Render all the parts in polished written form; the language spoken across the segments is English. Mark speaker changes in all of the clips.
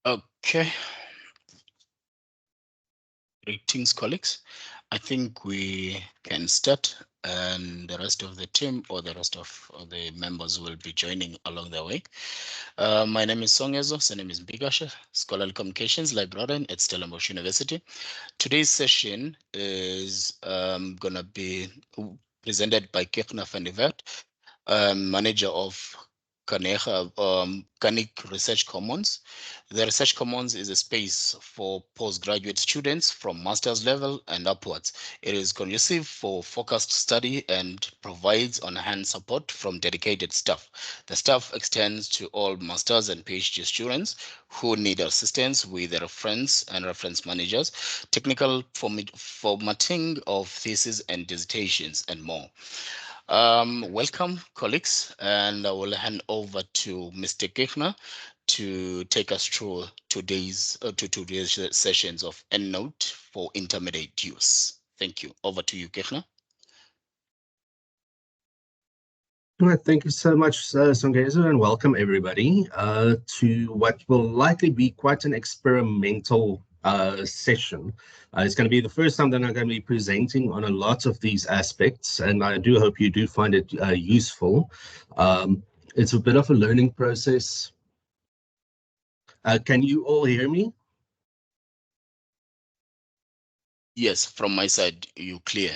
Speaker 1: Okay. Greetings, colleagues. I think we can start, and the rest of the team or the rest of the members will be joining along the way. My name is Songezo, name is Bigasha, Scholarly Communications Librarian at Stellenbosch University. Today's session is going to be presented by Kekna van der Wert, manager of Kanik Research Commons. The Research Commons is a space for postgraduate students from master's level and upwards. It is conducive for focused study and provides on-hand support from dedicated staff. The staff extends to all master's and PhD students who need assistance with the reference and reference managers, technical formatting of theses and dissertations, and more. Welcome, colleagues, and I will hand over to Mr. Kirchner to take us through today's sessions of EndNote for intermediate use. Thank you. Over to you, Kirchner.
Speaker 2: Well, thank you so much, Songezo, and welcome everybody to what will likely be quite an experimental session. It's going to be the first time that I'm going to be presenting on a lot of these aspects, and I do hope you do find it useful. It's a bit of a learning process. Can you all hear me?
Speaker 1: Yes, from my side, you clear.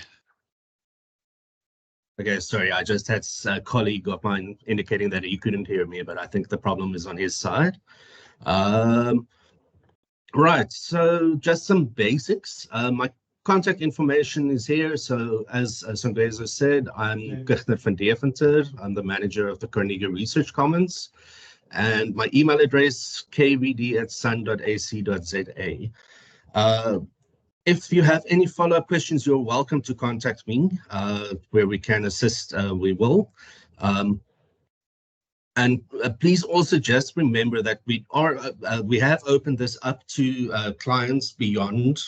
Speaker 2: Okay, sorry, I just had a colleague of mine indicating that he couldn't hear me, but I think the problem is on his side. Right, so just some basics. My contact information is here. So as Songezo said, I'm Kirchner van Deventer. I'm the manager of the Carnegie Research Commons. And my email address, kvd@sun.ac.za. If you have any follow-up questions, you're welcome to contact me. Where we can assist, we will. And please also just remember that we have opened this up to clients beyond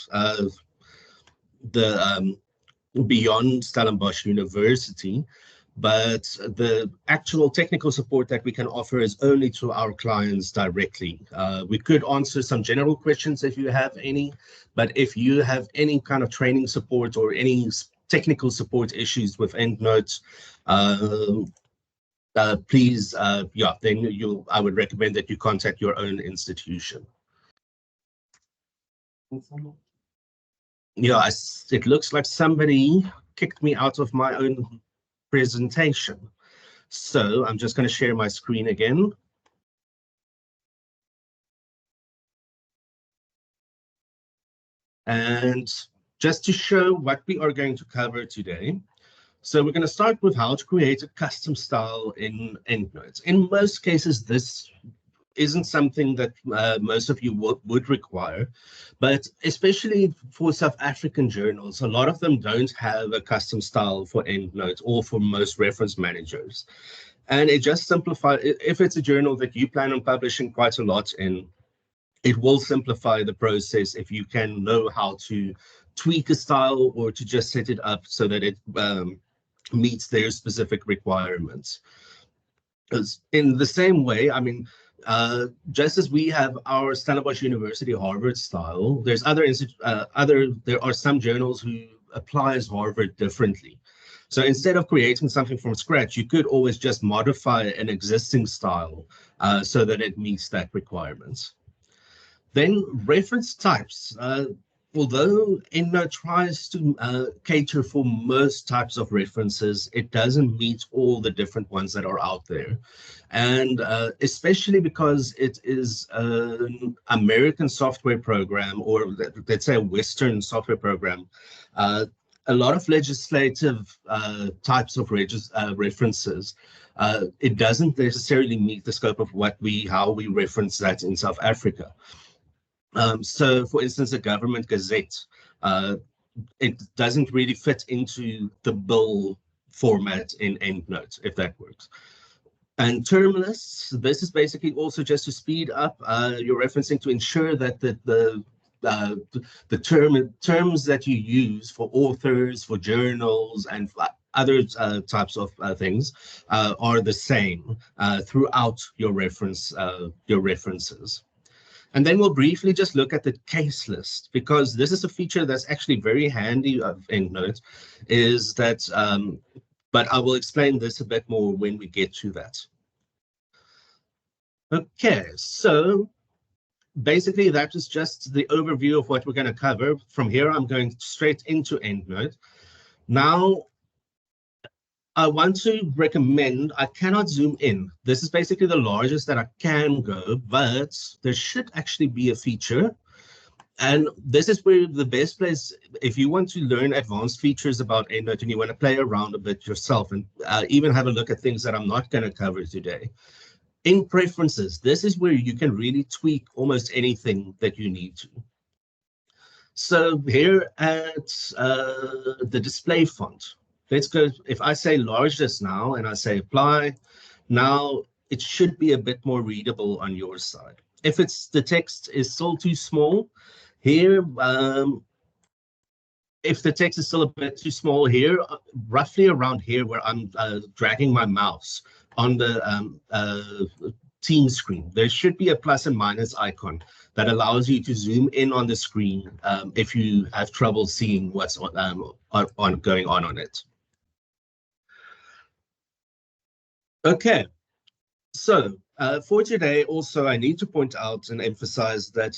Speaker 2: beyond Stellenbosch University, but the actual technical support that we can offer is only to our clients directly. We could answer some general questions if you have any, but if you have any kind of training support or any technical support issues with EndNote, please, then I would recommend that you contact your own institution. Yeah, it looks like somebody kicked me out of my own presentation. So I'm just going to share my screen again. And just to show what we are going to cover today. So we're going to start with how to create a custom style in EndNote. In most cases, this isn't something that most of you would require, but especially for South African journals, a lot of them don't have a custom style for EndNote or for most reference managers. And it just simplifies, if it's a journal that you plan on publishing quite a lot in, it will simplify the process if you can know how to tweak a style or to just set it up so that it meets their specific requirements. In the same way, I mean, just as we have our Stellenbosch University Harvard style, there are some journals who applies Harvard differently. So instead of creating something from scratch, you could always just modify an existing style so that it meets that requirements. Then reference types. Although EndNote tries to cater for most types of references, it doesn't meet all the different ones that are out there. And especially because it is an American software program, or let's say a Western software program, a lot of legislative types of references, it doesn't necessarily meet the scope of how we reference that in South Africa. So, for instance, a government gazette, it doesn't really fit into the bill format in EndNote, if that works. And term lists, this is basically also just to speed up your referencing to ensure that the terms that you use for authors, for journals, and for other types of things are the same throughout your references. And then we'll briefly just look at the case list, because this is a feature that's actually very handy of EndNote, is that, but I will explain this a bit more when we get to that. Okay, so basically that is just the overview of what we're going to cover. From here, I'm going straight into EndNote. Now, I want to recommend, I cannot zoom in. This is basically the largest that I can go, but there should actually be a feature. And this is where the best place, if you want to learn advanced features about EndNote and you want to play around a bit yourself and even have a look at things that I'm not going to cover today. In preferences, this is where you can really tweak almost anything that you need to. So here at the display font, let's go, if I say large just now and I say apply, now it should be a bit more readable on your side. If it's the text is still too small, here, if the text is still a bit too small here, roughly around here where I'm dragging my mouse on the team screen, there should be a plus and minus icon that allows you to zoom in on the screen if you have trouble seeing what's going on it. Okay, so for today, also, I need to point out and emphasize that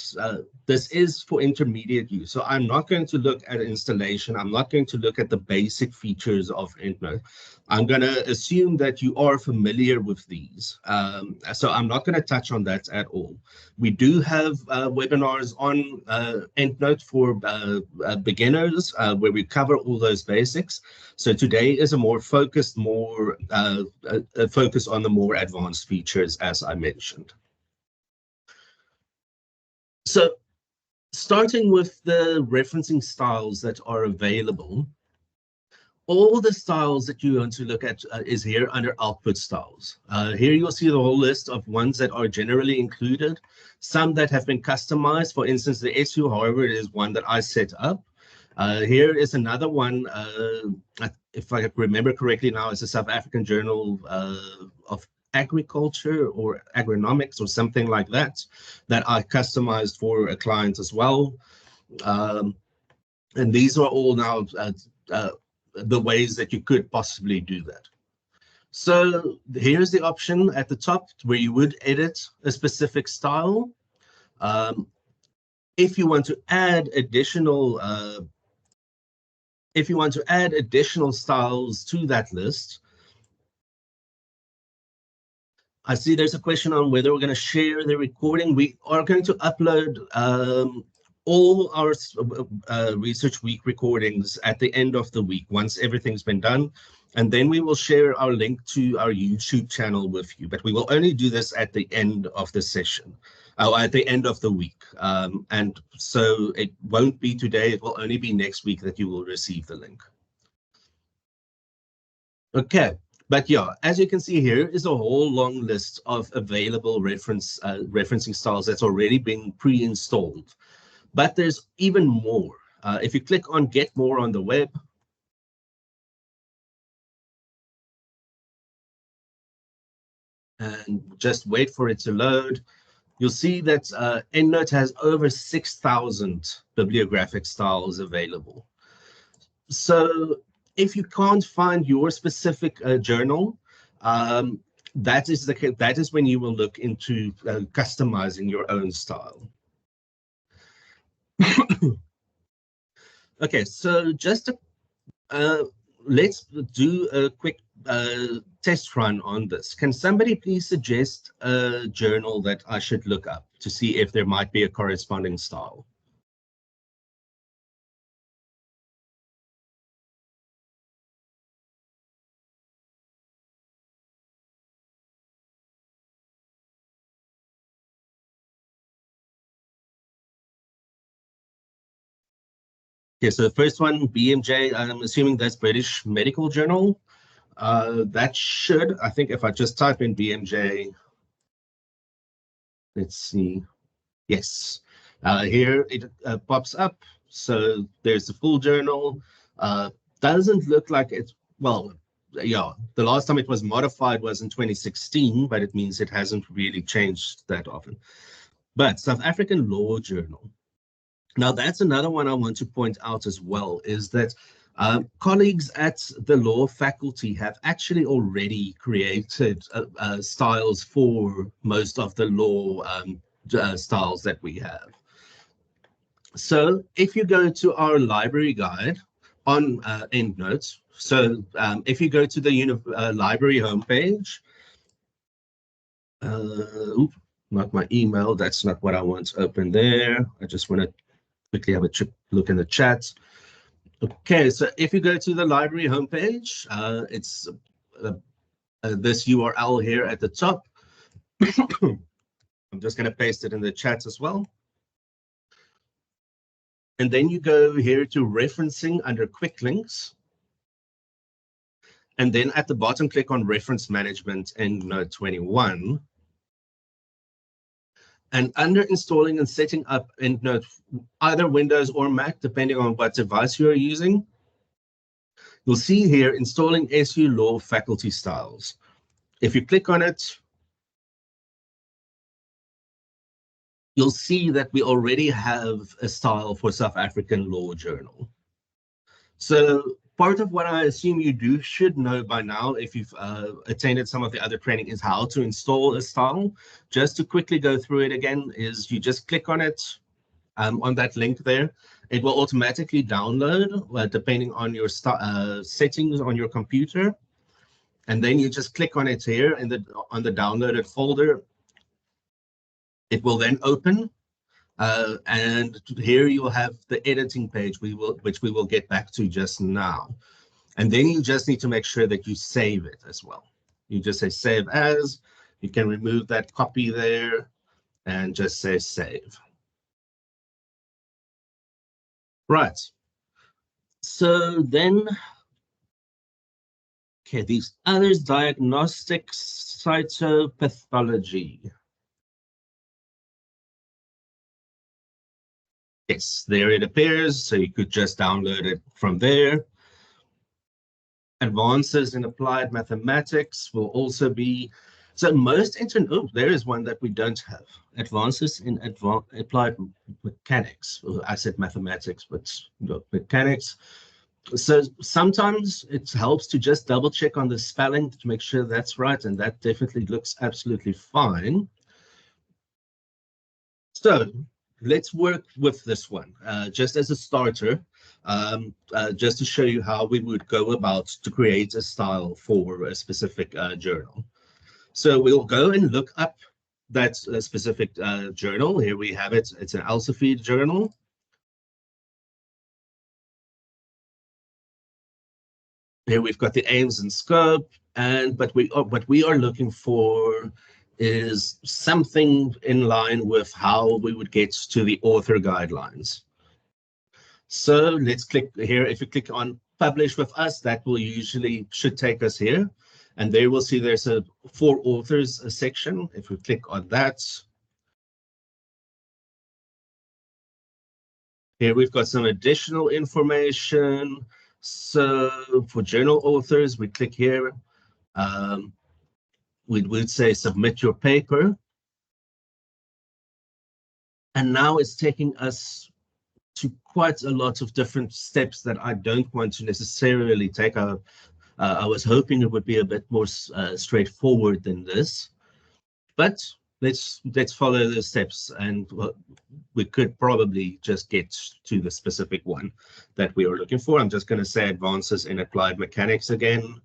Speaker 2: this is for intermediate use. So I'm not going to look at installation. I'm not going to look at the basic features of EndNote. I'm going to assume that you are familiar with these. So I'm not going to touch on that at all. We do have webinars on EndNote for beginners where we cover all those basics. So today is a more focused, focus on the more advanced features, as I mentioned. So starting with the referencing styles that are available, all the styles that you want to look at is here under output styles. Here you'll see the whole list of ones that are generally included, some that have been customized. For instance, the SU, however, is one that I set up. Here is another one, if I remember correctly now, it's a South African Journal of Agriculture or Agronomics or something like that, that I customized for a client as well. And these are all now the ways that you could possibly do that. So here's the option at the top where you would edit a specific style. If you want to add additional styles to that list, I see there's a question on whether we're going to share the recording. We are going to upload all our Research Week recordings at the end of the week, once everything's been done. And then we will share our link to our YouTube channel with you. But we will only do this at the end of the session, at the end of the week. And so it won't be today. It will only be next week that you will receive the link. Okay. But yeah, as you can see, here is a whole long list of available referencing styles that's already been pre-installed. But there's even more. If you click on Get More on the web, and just wait for it to load, you'll see that EndNote has over 6,000 bibliographic styles available. So if you can't find your specific journal, that is when you will look into customizing your own style. Okay, so just let's do a quick test run on this. Can somebody please suggest a journal that I should look up to see if there might be a corresponding style? Okay, so the first one, BMJ, I'm assuming that's British Medical Journal. That should, I think if I just type in BMJ, let's see. Yes, here it pops up. So there's the full journal. Doesn't look like it's, well, yeah, the last time it was modified was in 2016, but it means it hasn't really changed that often. But South African Law Journal. Now, that's another one I want to point out as well, is that colleagues at the law faculty have actually already created styles for most of the law styles that we have. So if you go to our library guide on EndNote, so if you go to the library homepage, not my email, that's not what I want to open there. I just want to quickly have a look in the chat. Okay, so if you go to the library homepage, it's this URL here at the top. I'm just going to paste it in the chat as well. And then you go here to referencing under quick links. And then at the bottom, click on reference management EndNote 21. And under installing and setting up EndNote, either Windows or Mac, depending on what device you're using, you'll see here installing SU Law faculty styles. If you click on it, you'll see that we already have a style for South African Law Journal. So part of what I assume you should know by now, if you've attended some of the other training, is how to install a style. Just to quickly go through it again, is you just click on it, on that link there. It will automatically download, depending on your settings on your computer. And then you just click on it here in on the downloaded folder. It will then open. And here you will have the editing page, which we will get back to just now. And then you just need to make sure that you save it as well. You just say save as. You can remove that copy there and just say save. Right. So then, okay, these others, diagnostic cytopathology. Yes, there it appears. So you could just download it from there. Advances in applied mathematics will also be, so most oh, there is one that we don't have. Advances in applied mechanics. I said mathematics, but mechanics. So sometimes it helps to just double check on the spelling to make sure that's right, and that definitely looks absolutely fine. So let's work with this one, just as a starter, just to show you how we would go about to create a style for a specific journal. So we'll go and look up that specific journal. Here we have it. It's an Elsevier journal. Here we've got the aims and scope, but what we are looking for is something in line with how we would get to the author guidelines. So let's click here. If you click on publish with us, that will should take us here. And there we'll see there's a for authors section. If we click on that, here we've got some additional information. So for journal authors, we click here. We would say submit your paper. And now it's taking us to quite a lot of different steps that I don't want to necessarily take. I was hoping it would be a bit more straightforward than this, but let's follow the steps, and we could probably just get to the specific one that we are looking for. I'm just going to say advances in applied mechanics again.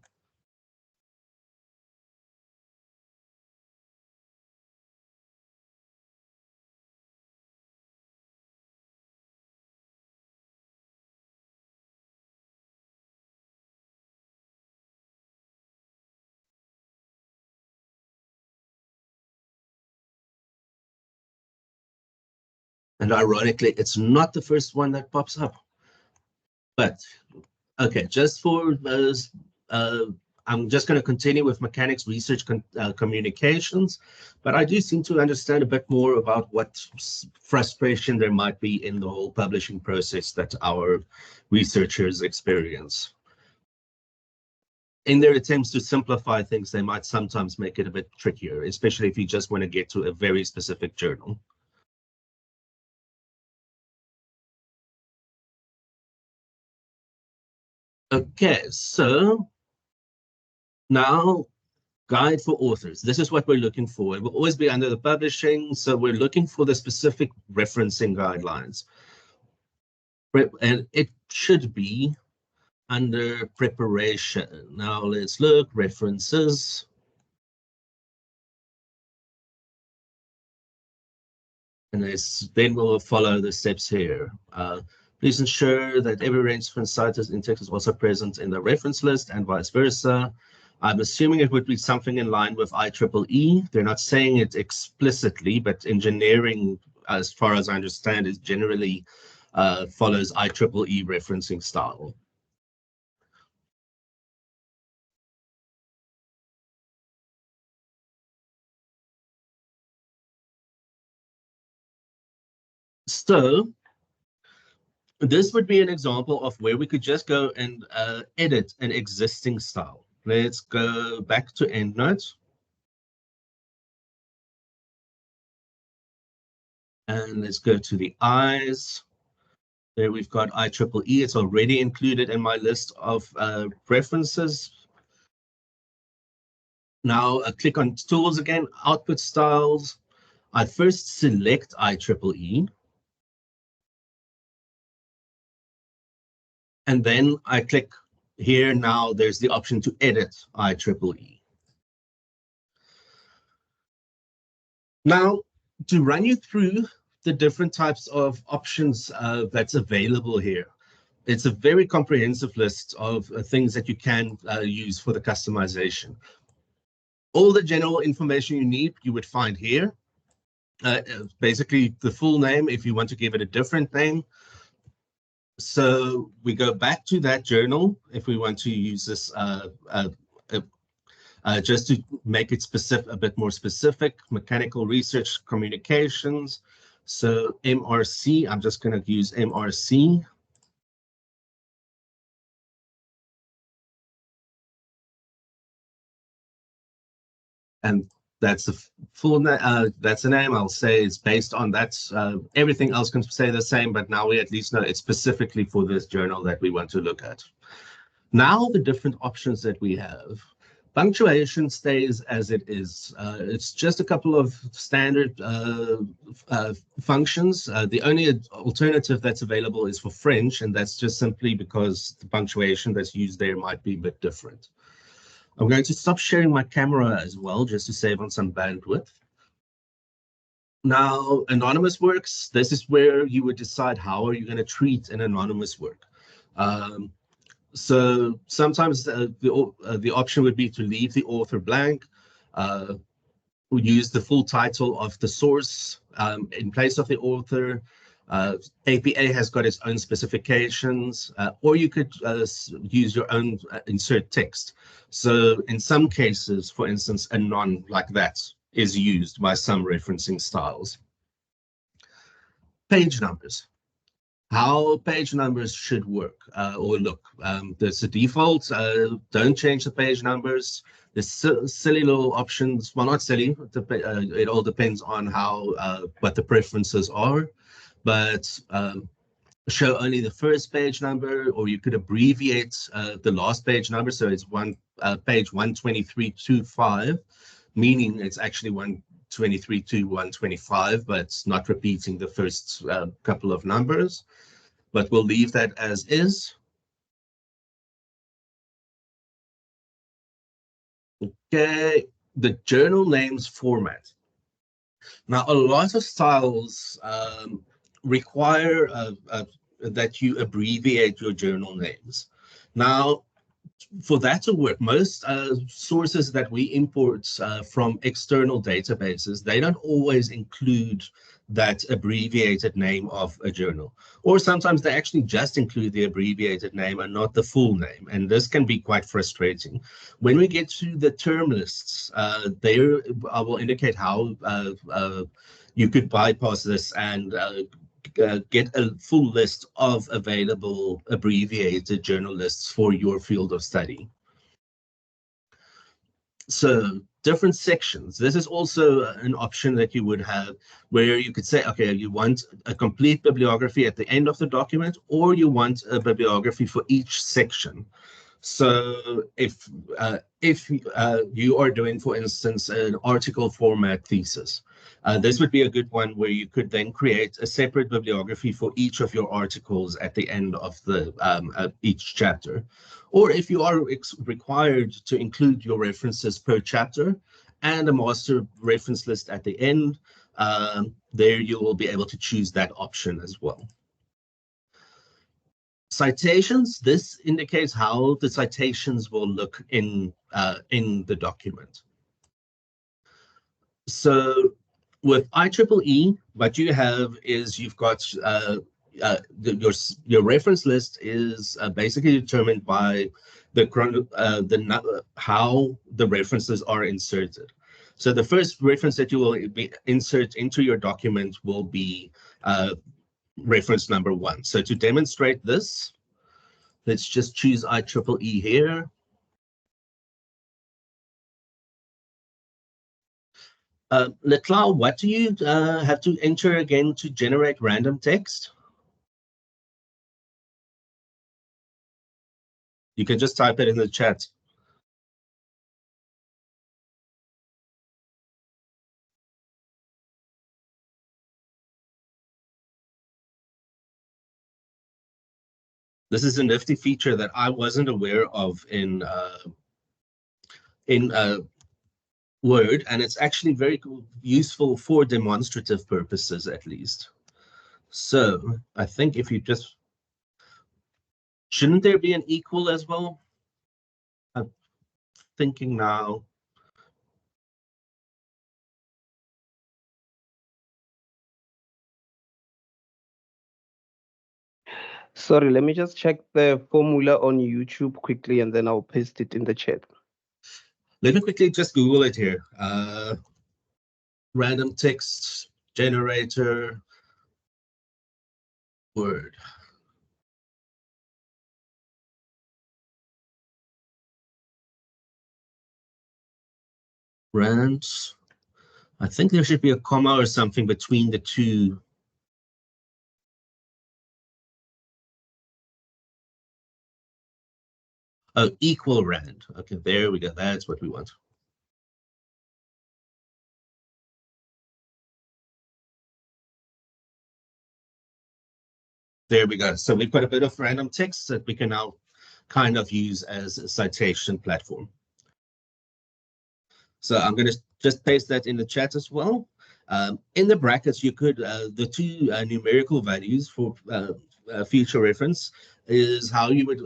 Speaker 2: And ironically, it's not the first one that pops up. But okay, just for those, I'm just going to continue with mechanics research communications, but I do seem to understand a bit more about what frustration there might be in the whole publishing process that our researchers experience. In their attempts to simplify things, they might sometimes make it a bit trickier, especially if you just want to get to a very specific journal. Okay, so now guide for authors. This is what we're looking for. It will always be under the publishing, so we're looking for the specific referencing guidelines. And it should be under preparation. Now let's look, references. And then we'll follow the steps here. Please ensure that every reference site in text is also present in the reference list and vice versa. I'm assuming it would be something in line with IEEE. They're not saying it explicitly, but engineering, as far as I understand, is generally follows IEEE referencing style. So this would be an example of where we could just go and edit an existing style. Let's go back to EndNote. And let's go to the eyes. There we've got IEEE. It's already included in my list of references. Now click on tools again, output styles. I first select IEEE. And then I click here. Now there's the option to edit IEEE. Now, to run you through the different types of options that's available here. It's a very comprehensive list of things that you can use for the customization. All the general information you need, you would find here. Basically, the full name, if you want to give it a different name. So we go back to that journal if we want to use this just to make it specific, a bit more specific, mechanical research communications. So MRC, I'm just going to use MRC. And that's the full name, that's the name. I'll say it's based on that. Everything else can stay the same, but now we at least know it's specifically for this journal that we want to look at. Now the different options that we have. Punctuation stays as it is. It's just a couple of standard functions. The only alternative that's available is for French, and that's just simply because the punctuation that's used there might be a bit different. I'm going to stop sharing my camera as well, just to save on some bandwidth. Now, anonymous works, this is where you would decide how are you going to treat an anonymous work. So sometimes the option would be to leave the author blank, use the full title of the source in place of the author. APA has got its own specifications, or you could use your own insert text. So in some cases, for instance, anon like that is used by some referencing styles. Page numbers. How page numbers should work or look. There's a default, don't change the page numbers. There's silly little options, well, not silly, it all depends on how what the preferences are, but show only the first page number, or you could abbreviate the last page number, so it's page 12325, meaning it's actually 123 to 125, but it's not repeating the first couple of numbers. But we'll leave that as is. Okay, the journal names format. Now, a lot of styles require that you abbreviate your journal names. Now, for that to work, most sources that we import from external databases, they don't always include that abbreviated name of a journal. Or sometimes they actually just include the abbreviated name and not the full name. And this can be quite frustrating. When we get to the term lists, there I will indicate how you could bypass this and get a full list of available abbreviated journal lists for your field of study. So different sections. This is also an option that you would have where you could say, okay, you want a complete bibliography at the end of the document, or you want a bibliography for each section. So if you are doing, for instance, an article format thesis, this would be a good one where you could then create a separate bibliography for each of your articles at the end of the each chapter. Or if you are required to include your references per chapter and a master reference list at the end, there you will be able to choose that option as well. Citations, this indicates how the citations will look in the document. So with IEEE, what you have is you've got your reference list is basically determined by how the references are inserted. So the first reference that you will insert into your document will be reference number 1. So to demonstrate this, let's just choose IEEE here. Leclau, what do you have to enter again to generate random text? You can just type it in the chat. This is a nifty feature that I wasn't aware of in Word, and it's actually very useful for demonstrative purposes, at least. So I think if you just, shouldn't there be an equal as well? I'm thinking now.
Speaker 3: Sorry, let me just check the formula on YouTube quickly and then I'll paste it in the chat.
Speaker 2: Let me quickly just Google it here. Random text generator Word. Rand. I think there should be a comma or something between the two. Oh, equal rand. Okay, there we go. That's what we want. There we go. So we've got a bit of random text that we can now kind of use as a citation platform. So I'm going to just paste that in the chat as well. In the brackets, you could, the two numerical values for future reference is how you would,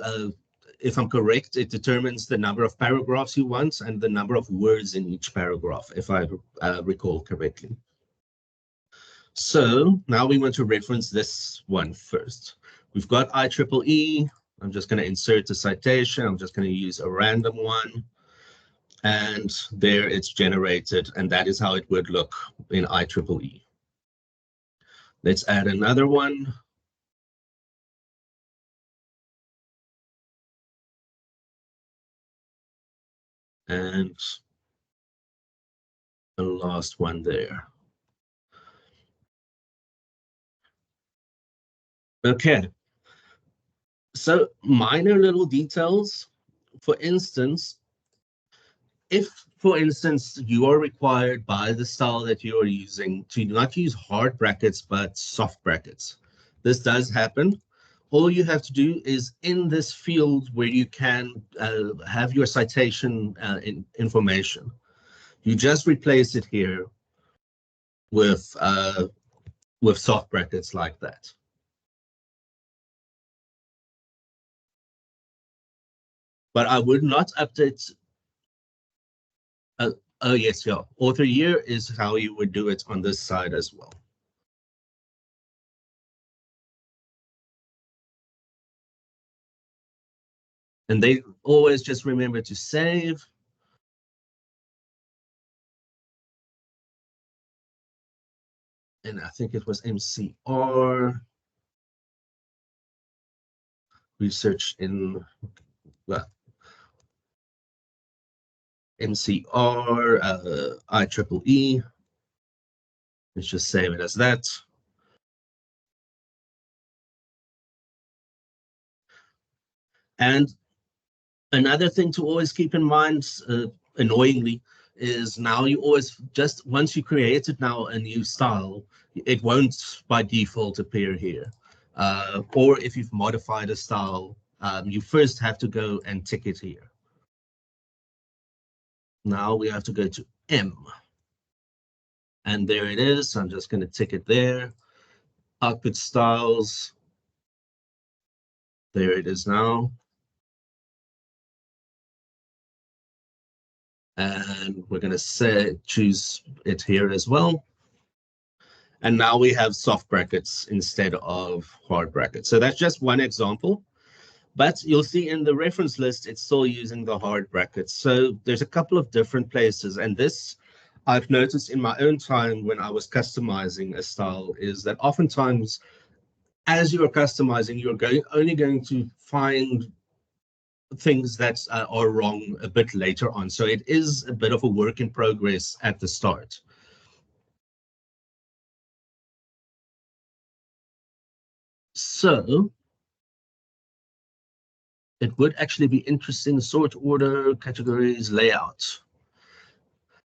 Speaker 2: if I'm correct, it determines the number of paragraphs you want and the number of words in each paragraph, if I recall correctly. So now we want to reference this one first. We've got IEEE. I'm just going to insert a citation. I'm just going to use a random one. And there it's generated, and that is how it would look in IEEE. Let's add another one. And the last one there. Okay. So minor little details. For instance, if, for instance, you are required by the style that you are using to not use hard brackets, but soft brackets, this does happen. All you have to do is in this field where you can have your citation information, you just replace it here with soft brackets like that. But I would not update. Oh yes, yeah. Author year is how you would do it on this side as well. And they always just remember to save. And I think it was MCR. Research in, well, MCR, IEEE. Let's just save it as that. And another thing to always keep in mind, annoyingly, is now you always just once you created now a new style, it won't by default appear here. Or if you've modified a style, you first have to go and tick it here. Now we have to go to M. And there it is. I'm just going to tick it there. Output styles. There it is now. And we're going to choose it here as well. And now we have soft brackets instead of hard brackets. So that's just one example. But you'll see in the reference list, it's still using the hard brackets. So there's a couple of different places. And this I've noticed in my own time when I was customizing a style is that oftentimes as you are customizing, you're only going to find things that are wrong a bit later on. So it is a bit of a work in progress at the start. So it would actually be interesting, sort order, categories, layout.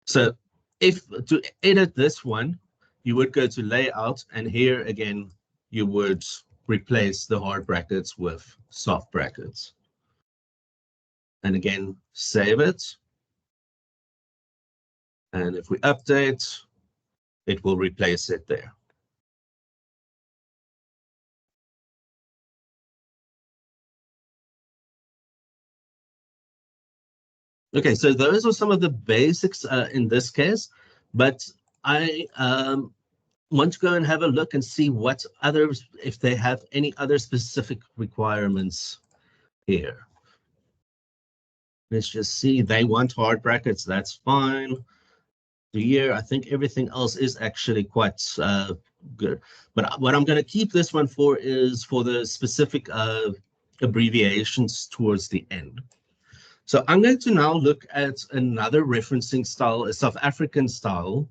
Speaker 2: So if to edit this one, you would go to layout, and here again, you would replace the hard brackets with soft brackets. And again, save it. And if we update, it will replace it there. Okay, so those are some of the basics in this case, but I want to go and have a look and see what others, if they have any other specific requirements here. Let's just see, they want hard brackets, that's fine. The year, I think everything else is actually quite good. But what I'm going to keep this one for is for the specific abbreviations towards the end. So I'm going to now look at another referencing style, a South African style,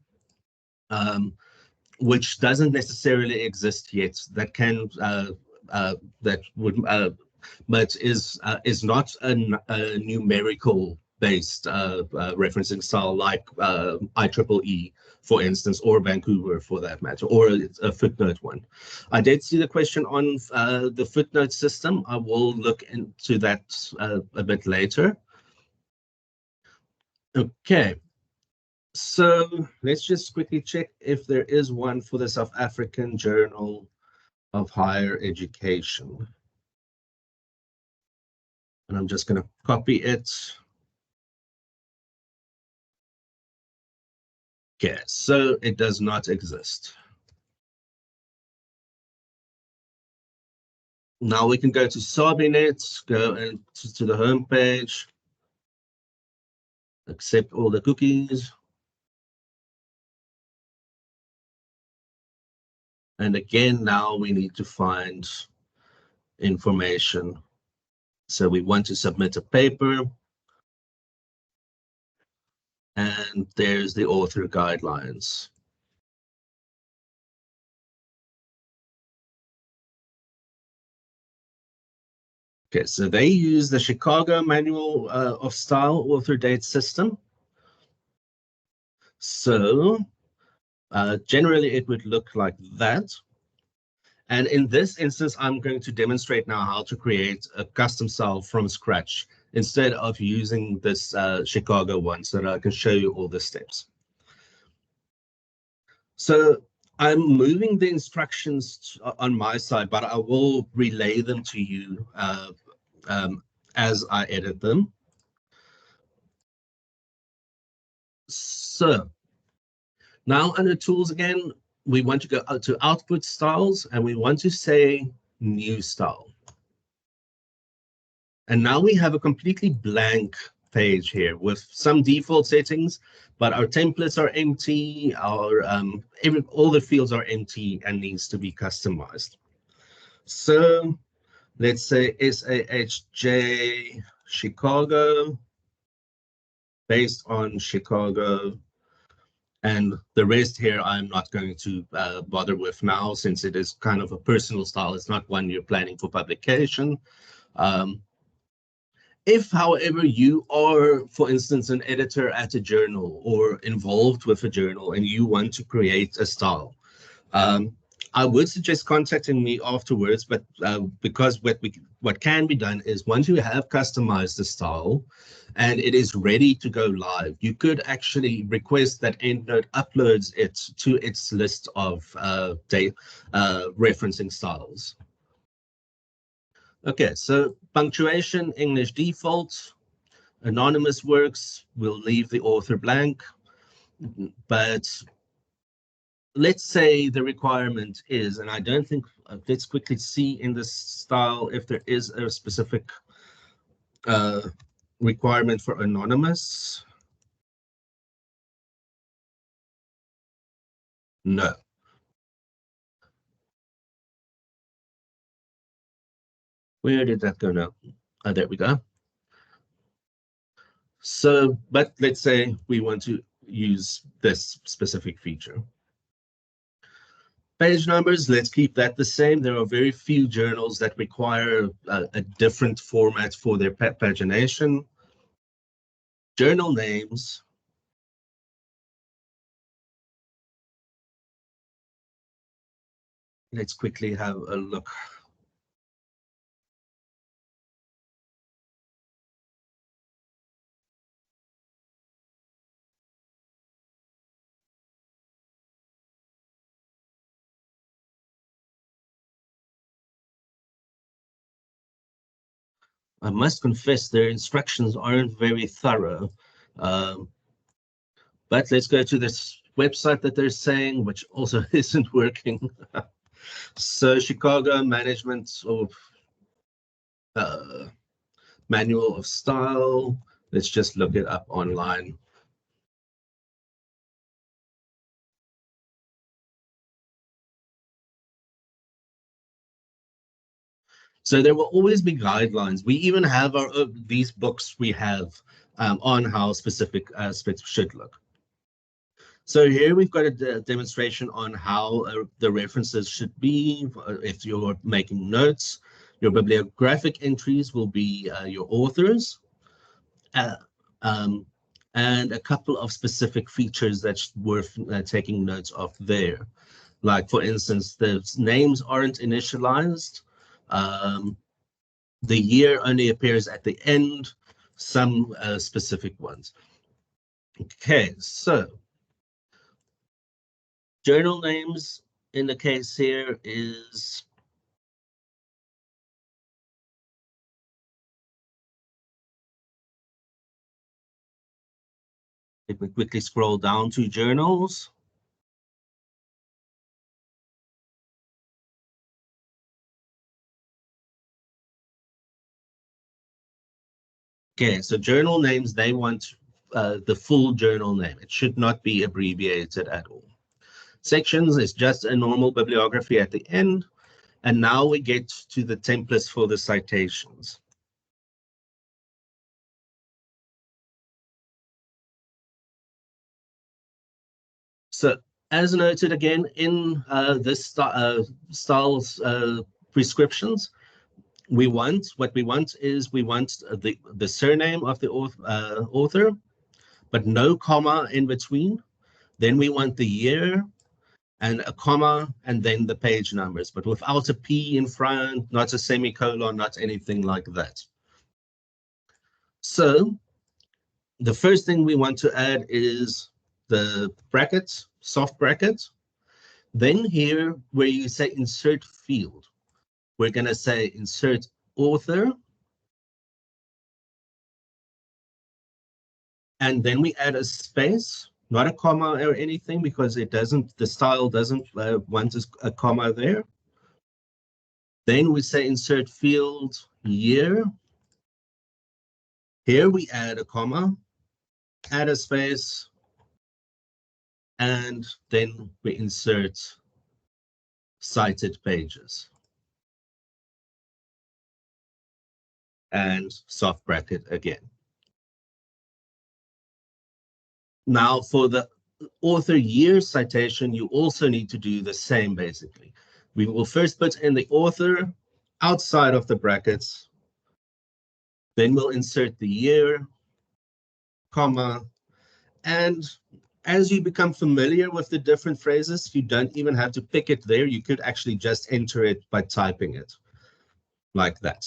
Speaker 2: which doesn't necessarily exist yet. That can that would, but is not a numerical based referencing style like IEEE, for instance, or Vancouver for that matter, or a footnote one. I did see the question on the footnote system. I will look into that a bit later. Okay, so let's just quickly check if there is one for the South African Journal of Higher Education. And I'm just going to copy it. Okay, so it does not exist. Now we can go to Sabinet, go and to the home page, accept all the cookies. And again, now we need to find information. So we want to submit a paper. And there's the author guidelines. Okay, so they use the Chicago Manual of Style author date system. So generally it would look like that. And in this instance, I'm going to demonstrate now how to create a custom style from scratch instead of using this Chicago one, so that I can show you all the steps. So I'm moving the instructions on my side, but I will relay them to you as I edit them. So now under tools again, we want to go out to output styles and we want to say new style. And now we have a completely blank page here with some default settings, but our templates are empty, our all the fields are empty and needs to be customized. So let's say SAHJ Chicago. based on Chicago. And the rest here I'm not going to bother with now, since it is kind of a personal style. It's not one you're planning for publication. If, however, you are, for instance, an editor at a journal or involved with a journal and you want to create a style, I would suggest contacting me afterwards. But because what can be done is, once you have customized the style and it is ready to go live, you could actually request that EndNote uploads it to its list of referencing styles. Okay, so punctuation, English default. Anonymous works, we'll leave the author blank. But let's say the requirement is, and I don't think, let's quickly see in this style if there is a specific requirement for anonymous. No. Where did that go now? Oh, there we go. So, but let's say we want to use this specific feature. Page numbers, let's keep that the same. There are very few journals that require a different format for their pagination. Journal names. Let's quickly have a look. I must confess their instructions aren't very thorough. But let's go to this website that they're saying, which also isn't working. So Chicago Management of Manual of Style. Let's just look it up online. So there will always be guidelines. We even have these books we have on how specific aspects should look. So here we've got a demonstration on how the references should be. If you're making notes, your bibliographic entries will be your authors, and a couple of specific features that's worth taking notes of there. Like, for instance, the names aren't initialized. The year only appears at the end, some specific ones. Okay, so journal names in the case here is if we quickly scroll down to journals. Okay, so journal names, they want the full journal name. It should not be abbreviated at all. Sections is just a normal bibliography at the end. And now we get to the templates for the citations. So as noted again in this styles prescriptions, what we want is the surname of the author, but no comma in between. Then we want the year and a comma, and then the page numbers, but without a P in front, not a semicolon, not anything like that. So the first thing we want to add is the brackets, soft brackets. Then here, where you say insert field, we're going to say insert author. And then we add a space, not a comma or anything, because the style doesn't want a comma there. Then we say insert field year. Here we add a comma, add a space, and then we insert cited pages and soft bracket again. Now, for the author year citation, you also need to do the same, basically. We will first put in the author outside of the brackets, then we'll insert the year, comma, and as you become familiar with the different phrases, you don't even have to pick it there. You could actually just enter it by typing it like that.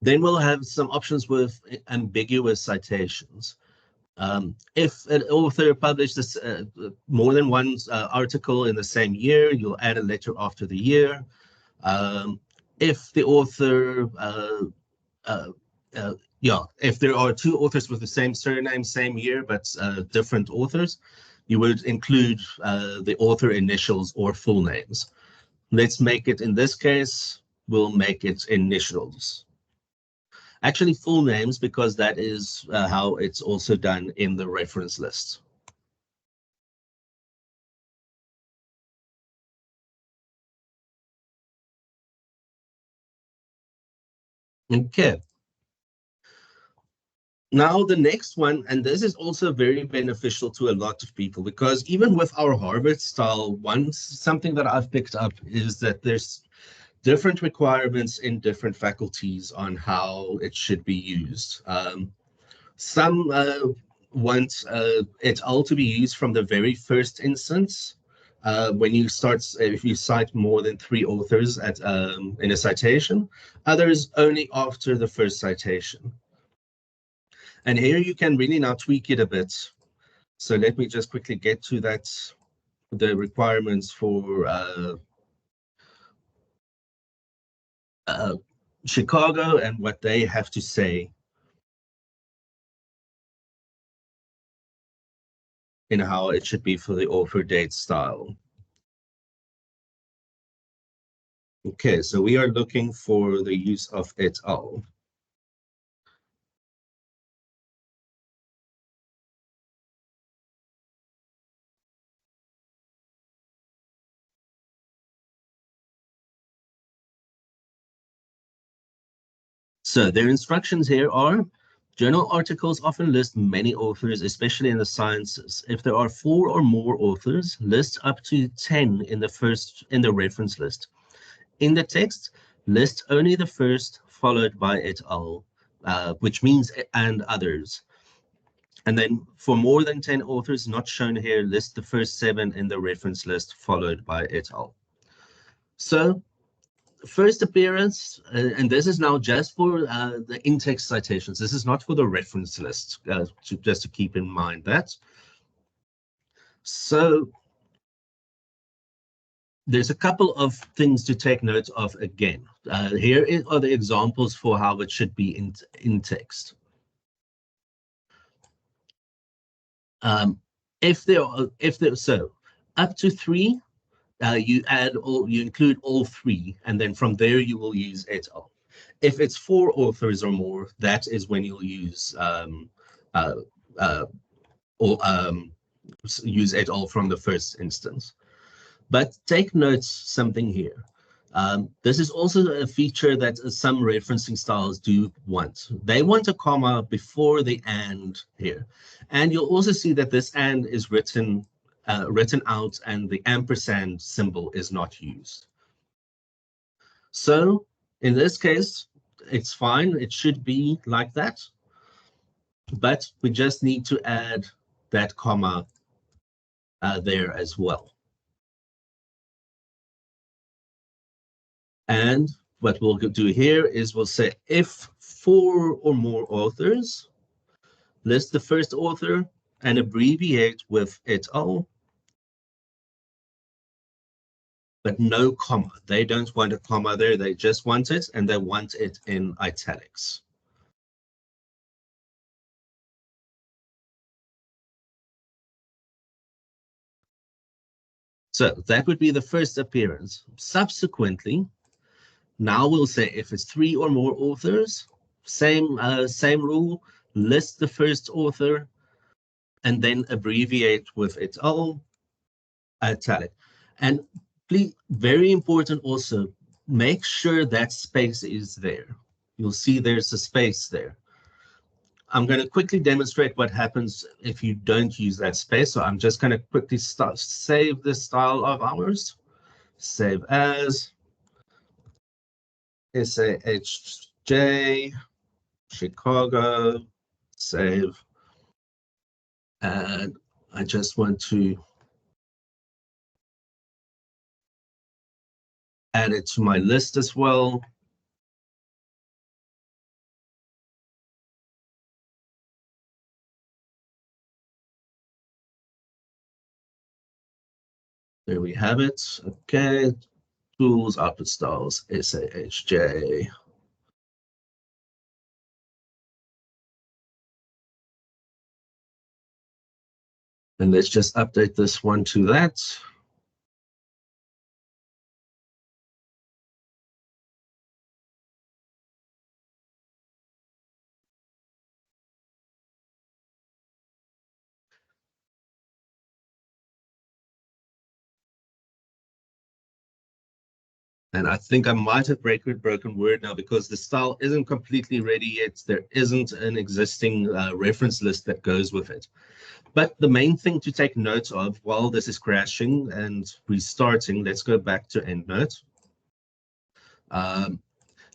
Speaker 2: Then we'll have some options with ambiguous citations. If an author publishes more than one article in the same year, you'll add a letter after the year. If the author, if there are two authors with the same surname, same year, but different authors, you would include the author initials or full names. Let's make it, in this case, we'll make it initials. Actually, full names, because that is how it's also done in the reference list. Okay. Now the next one, and this is also very beneficial to a lot of people, because even with our Harvard style, something that I've picked up is that there's different requirements in different faculties on how it should be used. Some want it all to be used from the very first instance. When you start, if you cite more than 3 authors in a citation, others only after the first citation. And here you can really now tweak it a bit. So let me just quickly get to that, the requirements for Chicago and what they have to say in how it should be for the author date style. Okay, so we are looking for the use of et al. So their instructions here are: journal articles often list many authors, especially in the sciences. If there are 4 or more authors, list up to 10 in the reference list. In the text, list only the first, followed by et al., which means and others. And then for more than 10 authors not shown here, list the first 7 in the reference list, followed by et al. So first appearance, and this is now just for the in-text citations. This is not for the reference list, just to keep in mind that. So there's a couple of things to take note of again. Here are the examples for how it should be in text. So up to 3, you include all 3, and then from there you will use et al. If it's 4 authors or more, that is when you'll use use et al. From the first instance. But take note something here. This is also a feature that some referencing styles do want. They want a comma before the and here. And you'll also see that this and is written out and the ampersand symbol is not used. So in this case, it's fine. It should be like that. But we just need to add that comma there as well. And what we'll do here is we'll say if 4 or more authors, list the first author and abbreviate with et al. But no comma. They don't want a comma there. They just want it, and they want it in italics. So that would be the first appearance. Subsequently, now we'll say if it's 3 or more authors, same rule, list the first author and then abbreviate with et al. Italic. And please, very important also, make sure that space is there. You'll see there's a space there. I'm going to quickly demonstrate what happens if you don't use that space. So I'm just going to quickly save this style of ours. Save as SAHJ Chicago. Save. And I just want to add it to my list as well. There we have it. Okay. Tools, output styles, SAHJ. And let's just update this one to that. And I think I might have broken word now because the style isn't completely ready yet. There isn't an existing reference list that goes with it. But the main thing to take note of while this is crashing and restarting, let's go back to EndNote,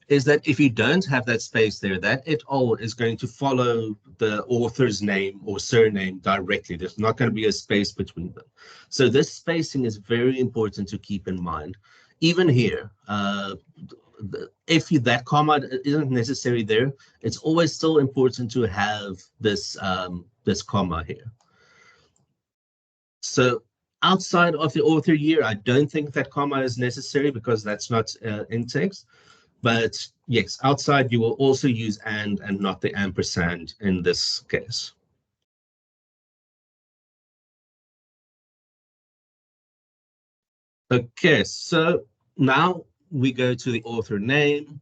Speaker 2: is that if you don't have that space there, that et al. Is going to follow the author's name or surname directly. There's not going to be a space between them. So this spacing is very important to keep in mind. Even here, if that comma isn't necessary there, it's always still important to have this, this comma here. So outside of the author year, I don't think that comma is necessary because that's not in text. But yes, outside you will also use and not the ampersand in this case. Okay, so now we go to the author name.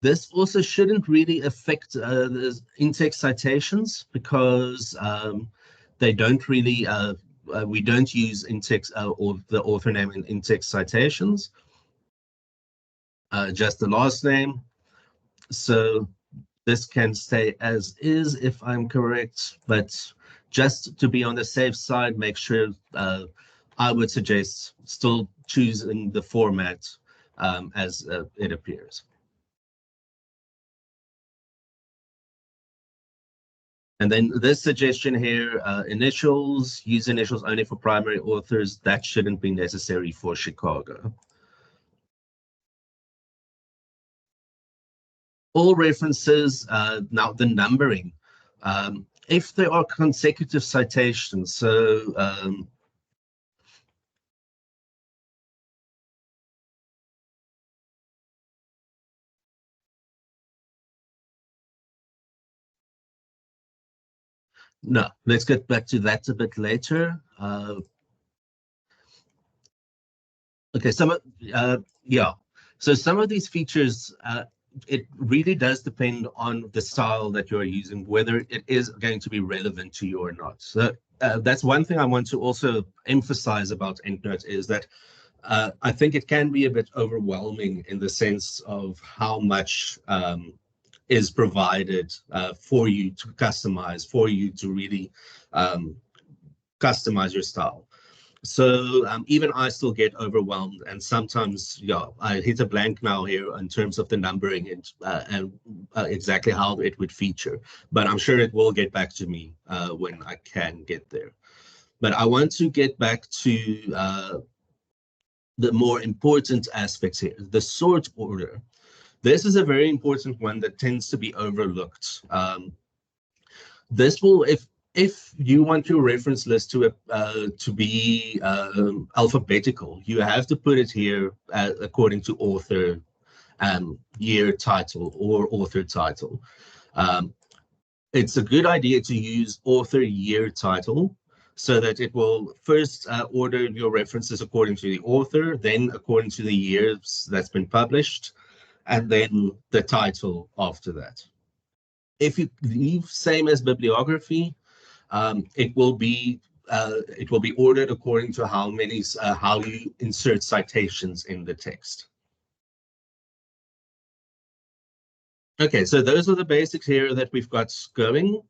Speaker 2: This also shouldn't really affect the in-text citations because they don't really, we don't use in-text or the author name in in-text citations, just the last name. So this can stay as is if I'm correct, but just to be on the safe side, make sure I would suggest still choosing the format as it appears. And then this suggestion here, initials, use initials only for primary authors, that shouldn't be necessary for Chicago. All references, now the numbering, if there are consecutive citations, so no, let's get back to that a bit later. Okay, yeah. So some of these features, it really does depend on the style that you're using, whether it is going to be relevant to you or not. So that's one thing I want to also emphasize about EndNote is that I think it can be a bit overwhelming in the sense of how much is provided for you to customize, for you to really customize your style. So even I still get overwhelmed, and sometimes, yeah, I hit a blank now here in terms of the numbering and exactly how it would feature. But I'm sure it will get back to me when I can get there. But I want to get back to the more important aspects here, the sort order. This is a very important one that tends to be overlooked. This will, if you want your reference list to be alphabetical, you have to put it here according to author, year, title, or author title. It's a good idea to use author, year, title, so that it will first order your references according to the author, then according to the years that's been published, and then the title after that. If you leave same as bibliography, it will be ordered according to how you insert citations in the text. Okay, so those are the basics here that we've got going.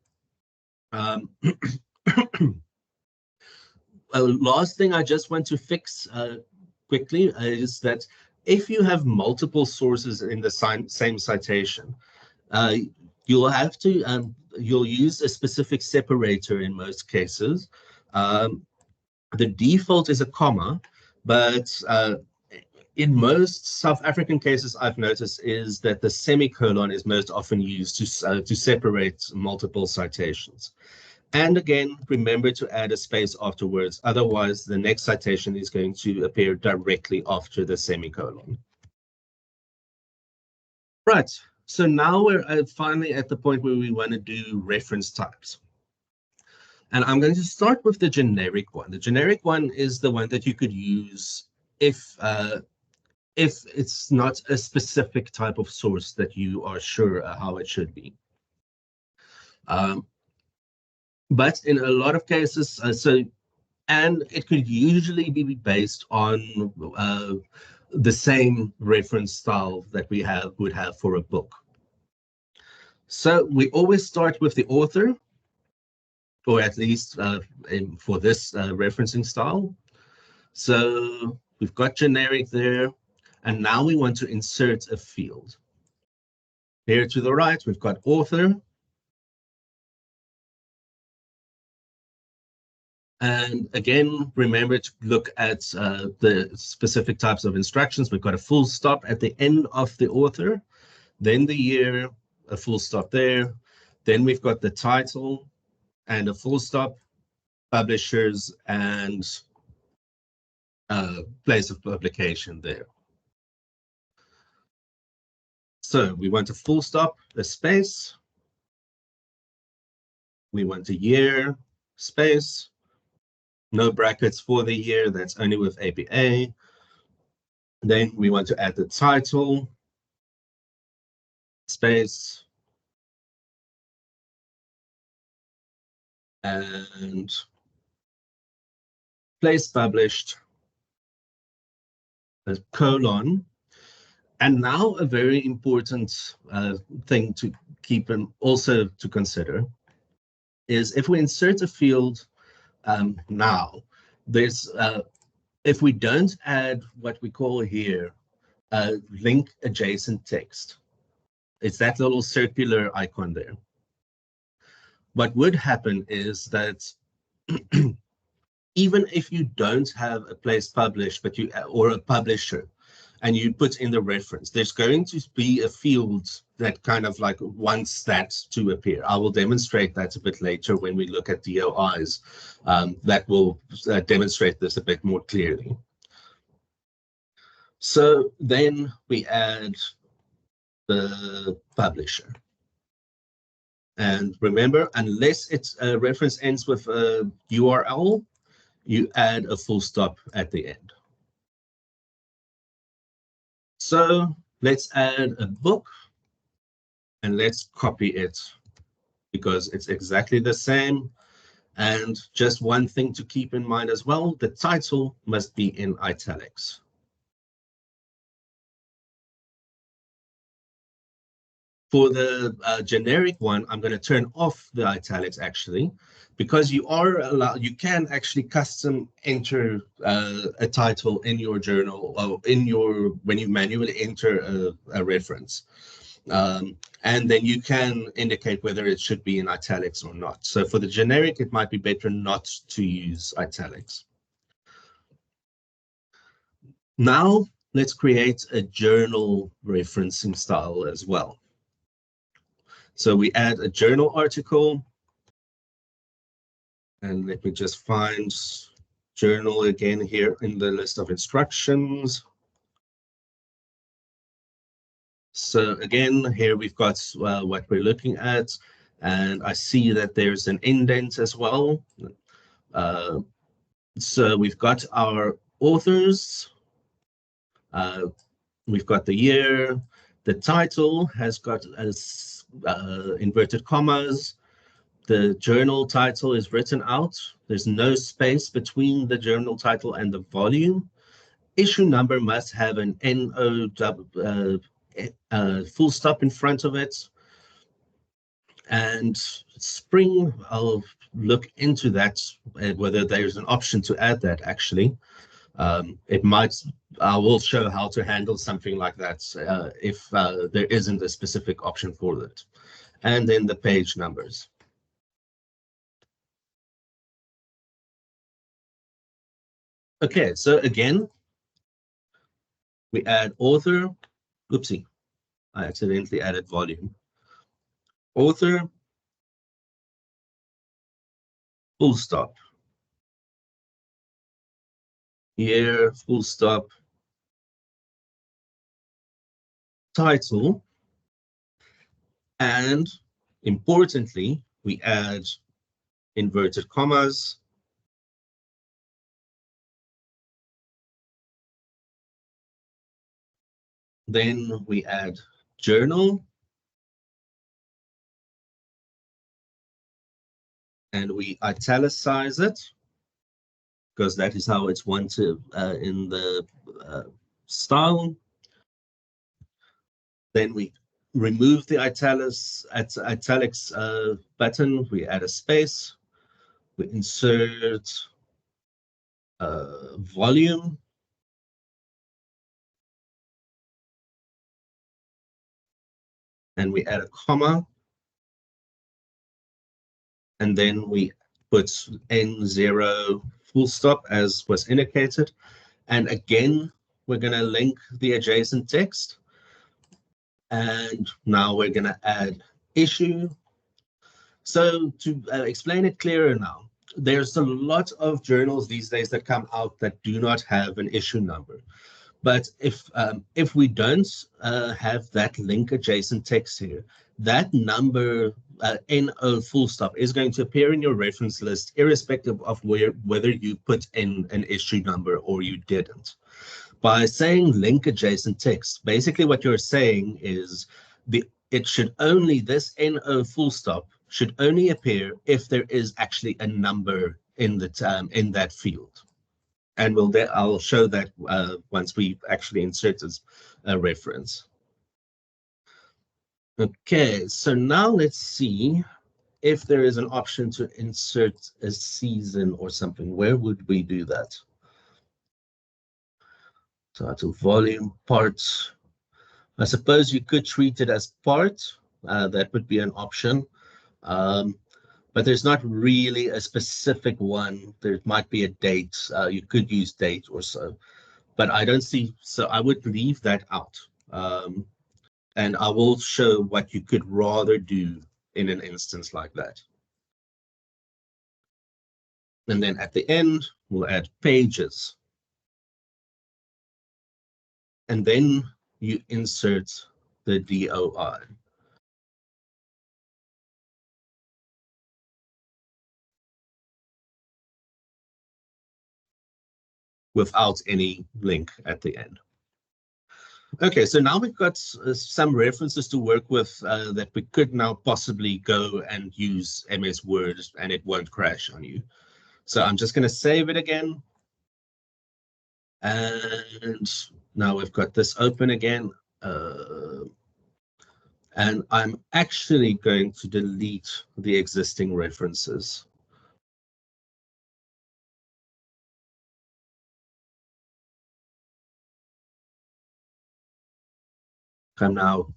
Speaker 2: Last thing I just want to fix quickly is that if you have multiple sources in the same citation, uh, you'll have to you'll use a specific separator in most cases. The default is a comma, but in most South African cases, I've noticed is that the semicolon is most often used to separate multiple citations. And again, remember to add a space afterwards. Otherwise, the next citation is going to appear directly after the semicolon. Right. So now we're finally at the point where we want to do reference types. And I'm going to start with the generic one. The generic one is the one that you could use if it's not a specific type of source that you are sure how it should be. But in a lot of cases, and it could usually be based on the same reference style that we would have for a book. So we always start with the author, or at least for this referencing style. So we've got generic there, and now we want to insert a field. Here to the right, we've got author. And again, remember to look at the specific types of instructions. We've got a full stop at the end of the author, then the year, a full stop there. Then we've got the title and a full stop, publishers, and place of publication there. So we want a full stop, a space. We want a year, space. No brackets for the year, that's only with APA. Then we want to add the title, space, and place published, a colon. And now a very important thing to keep and also to consider is if we insert a field now, there's if we don't add what we call here link adjacent text, it's that little circular icon there. What would happen is that even if you don't have a place published, but you or a publisher, and you put in the reference, there's going to be a field that kind of like wants that to appear. I will demonstrate that a bit later when we look at DOIs. That will demonstrate this a bit more clearly. So then we add the publisher. And remember, unless it's a reference ends with a URL, you add a full stop at the end. So let's add a book and let's copy it because it's exactly the same. And just one thing to keep in mind as well, the title must be in italics. For the generic one, I'm going to turn off the italics actually, because you can actually custom enter a title in your journal or when you manually enter a reference. And then you can indicate whether it should be in italics or not. So for the generic, it might be better not to use italics. Now let's create a journal referencing style as well. So we add a journal article. And let me just find journal again here in the list of instructions. So again, here we've got what we're looking at. And I see that there's an indent as well. So we've got our authors. We've got the year. The title has got inverted commas. The journal title is written out. There's no space between the journal title and the volume. Issue number must have an full stop in front of it. And Spring, I'll look into that, whether there's an option to add that actually. It might, I will show how to handle something like that if there isn't a specific option for it. And then the page numbers. Okay, so again, we add author. Oopsie, I accidentally added volume. Author, full stop. Year, full stop. Title. And importantly, we add inverted commas. Then we add journal. And we italicize it, because that is how it's wanted in the style. Then we remove the italics button. We add a space. We insert volume. And we add a comma. And then we put N0 full stop as was indicated. And again, we're going to link the adjacent text. And now we're going to add issue. So to explain it clearer now, there's a lot of journals these days that come out that do not have an issue number. But if we don't have that link adjacent text here, that number NO full stop is going to appear in your reference list, irrespective of whether you put in an issue number or you didn't. By saying link adjacent text, basically what you're saying is this NO full stop should only appear if there is actually a number in the in that field. And I'll show that once we actually insert as a reference. Okay, so now let's see if there is an option to insert a season or something. Where would we do that? Title, volume, parts. I suppose you could treat it as part. That would be an option. But there's not really a specific one. There might be a date. You could use date or so, but I don't see, so I would leave that out. And I will show what you could rather do in an instance like that. And then at the end, we'll add pages. And then you insert the DOI. Without any link at the end. Okay, so now we've got some references to work with that we could now possibly go and use MS Word and it won't crash on you. So I'm just going to save it again. And now we've got this open again. And I'm actually going to delete the existing references. Come now.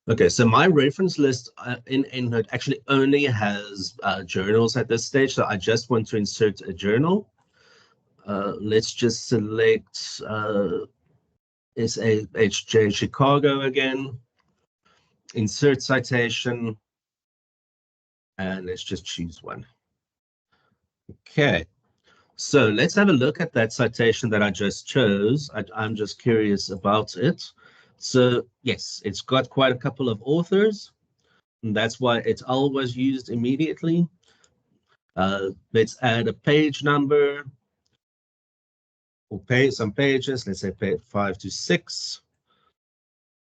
Speaker 2: Okay, so my reference list in EndNote actually only has journals at this stage, so I just want to insert a journal. Let's just select SAHJ Chicago again, insert citation, and let's just choose one. Okay, so let's have a look at that citation that I just chose. I'm just curious about it. So yes, it's got quite a couple of authors, and that's why it's always used immediately. Let's add a page number. We'll pay some pages, let's say page 5 to 6.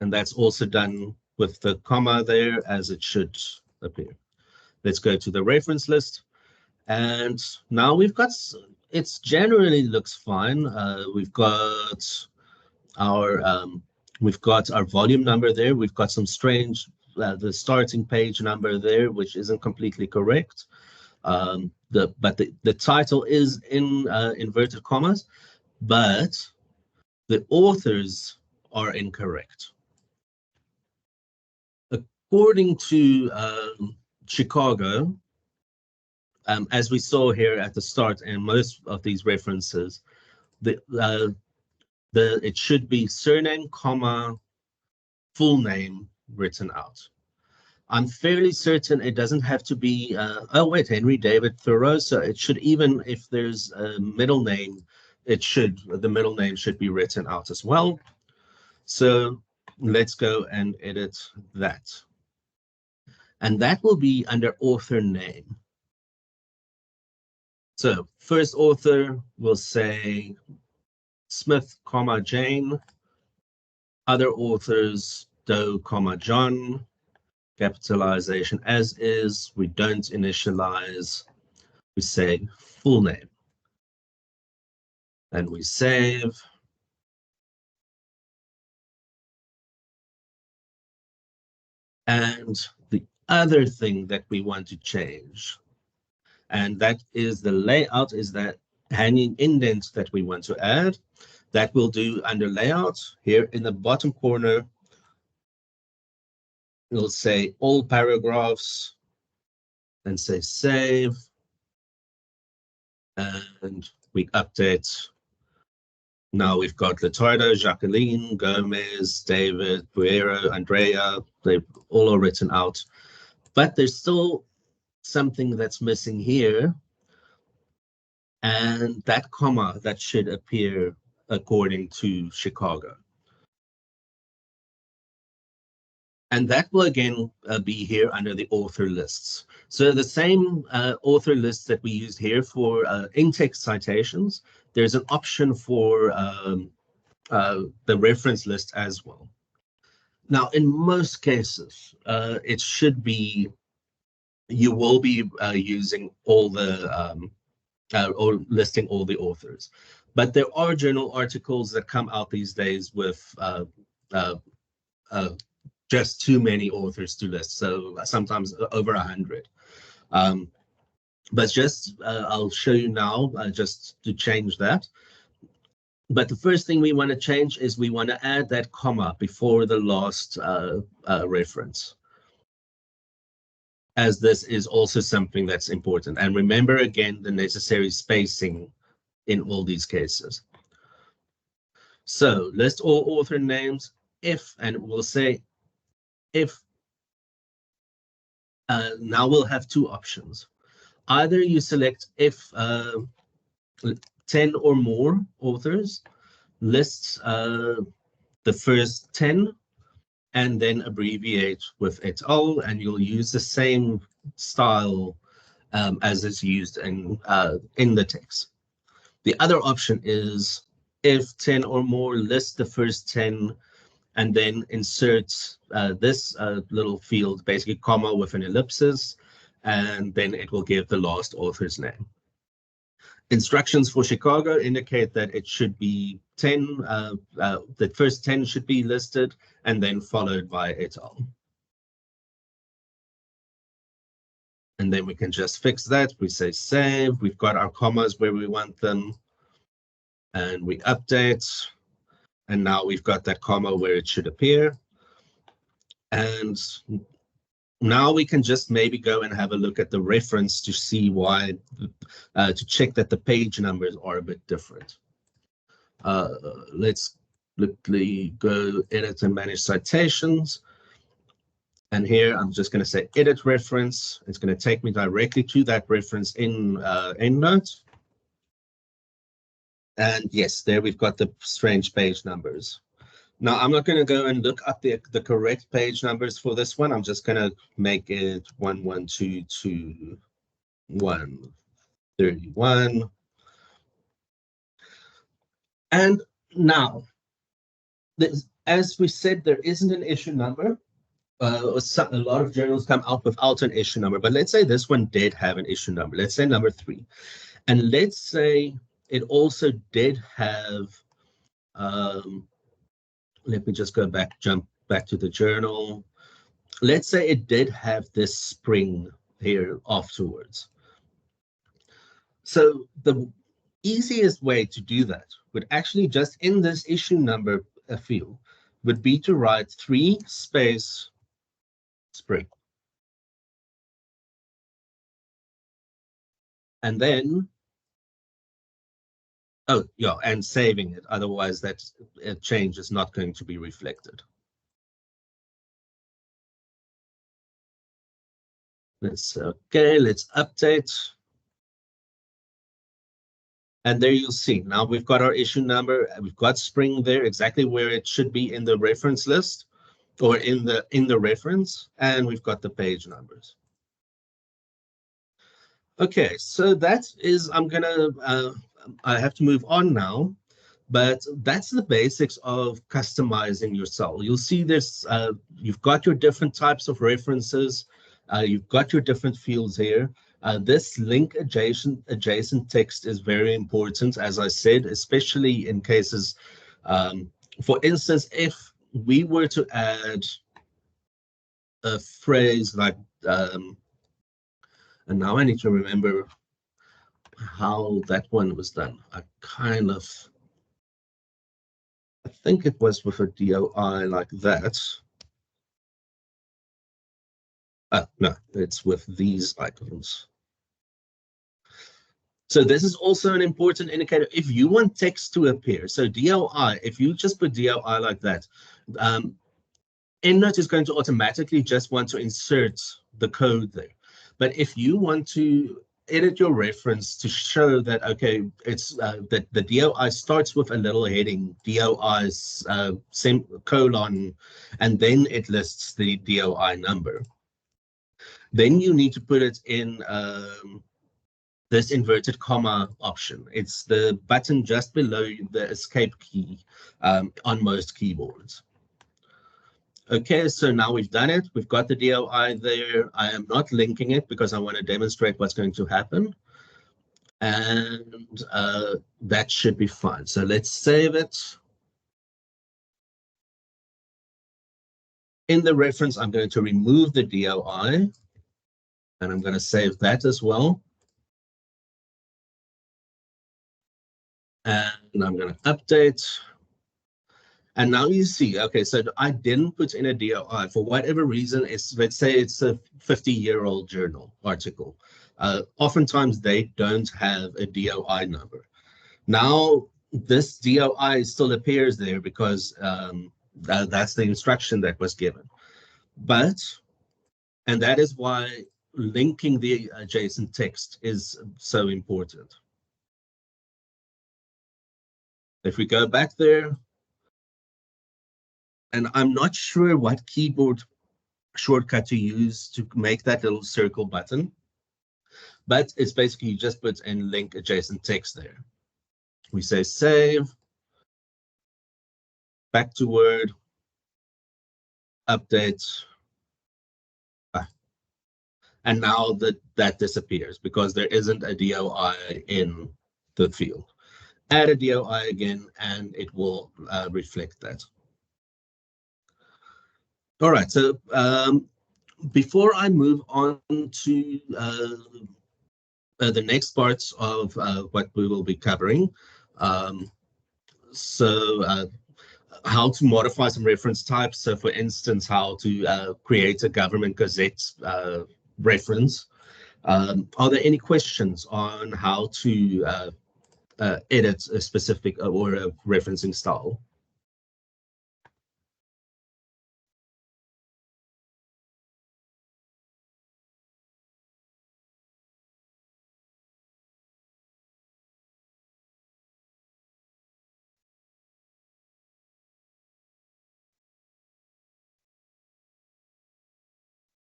Speaker 2: And that's also done with the comma there as it should appear. Let's go to the reference list. And now we've got, it's generally looks fine. We've got our volume number there. We've got some strange, the starting page number there, which isn't completely correct. But the title is in inverted commas, but the authors are incorrect. According to Chicago, as we saw here at the start and most of these references, it should be surname, comma, full name written out. I'm fairly certain it doesn't have to be, oh wait, Henry David Thoreau, so it should, even if there's a middle name, the middle name should be written out as well. So let's go and edit that. And that will be under author name. So first author will say Smith, comma, Jane. Other authors, Doe, comma, John. Capitalization as is. We don't initialize. We say full name. And we save. And the other thing that we want to change, and that is the layout, is that hanging indent that we want to add. That we'll do under layout. Here in the bottom corner, we'll say all paragraphs and say save. And we update. Now we've got Letardo, Jacqueline, Gomez, David, Buero, Andrea. They all are written out. But there's still something that's missing here. And that comma that should appear according to Chicago. And that will again be here under the author lists. So the same author lists that we used here for in-text citations, there's an option for the reference list as well. Now, in most cases, it should be, you will be using all the, or listing all the authors. But there are journal articles that come out these days with just too many authors to list, so sometimes over 100. But just, I'll show you now, just to change that. But the first thing we want to change is we want to add that comma before the last reference, as this is also something that's important. And remember, again, the necessary spacing in all these cases. So list all author names if, and we'll say if, now we'll have two options. Either you select if 10 or more authors, lists the first 10, and then abbreviate with et al, and you'll use the same style as is used in the text. The other option is if 10 or more, list the first 10, and then insert this little field, basically comma with an ellipsis, and then it will give the last author's name. Instructions for Chicago indicate that it should be 10, the first 10 should be listed, and then followed by et al. And then we can just fix that. We say save, we've got our commas where we want them, and we update. And now we've got that comma where it should appear. And now we can just maybe go and have a look at the reference to see why, to check that the page numbers are a bit different. Let's quickly go edit and manage citations. And here I'm just going to say edit reference. It's going to take me directly to that reference in EndNote. And yes, there we've got the strange page numbers. Now, I'm not going to go and look up the correct page numbers for this one. I'm just going to make it 1122131. And now, as we said, there isn't an issue number. a lot of journals come out without an issue number, but let's say this one did have an issue number. Let's say number 3. And let's say it also did have, let me just jump back to the journal. Let's say it did have this spring here afterwards. So the easiest way to do that would actually just in this issue number field would be to write 3 space spring. And then, oh yeah, and saving it. Otherwise that change is not going to be reflected. Let's update. And there you'll see, now we've got our issue number, we've got spring there, exactly where it should be in the reference list or in the reference, and we've got the page numbers. Okay, so that is, I have to move on now, but that's the basics of customizing your cell. You'll see this, you've got your different types of references, you've got your different fields here. This link adjacent text is very important, as I said, especially in cases, for instance, if we were to add a phrase like, and now I need to remember how that one was done. I think it was with a DOI like that. No, it's with these icons. So this is also an important indicator. If you want text to appear, so DOI, if you just put DOI like that, EndNote is going to automatically just want to insert the code there. But if you want to edit your reference to show that, okay, it's that the DOI starts with a little heading, DOI's colon, and then it lists the DOI number. Then you need to put it in this inverted comma option. It's the button just below the escape key on most keyboards. Okay, so now we've done it. We've got the DOI there. I am not linking it because I want to demonstrate what's going to happen. And that should be fine. So let's save it. In the reference, I'm going to remove the DOI. And I'm going to save that as well. And I'm going to update. And now you see, okay, so I didn't put in a DOI for whatever reason. Let's say it's a 50-year-old journal article. Oftentimes they don't have a DOI number. Now this DOI still appears there because that's the instruction that was given. And that is why linking the adjacent text is so important. If we go back there, and I'm not sure what keyboard shortcut to use to make that little circle button, but it's basically you just put in link adjacent text there. We say save, back to Word, update, and now that disappears because there isn't a DOI in the field. Add a DOI again, and it will reflect that. All right, so before I move on to the next parts of what we will be covering, how to modify some reference types. So for instance, how to create a government gazette reference. Are there any questions on how to edit a specific or a referencing style?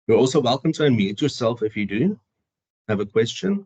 Speaker 2: You're also welcome to unmute yourself if you do have a question.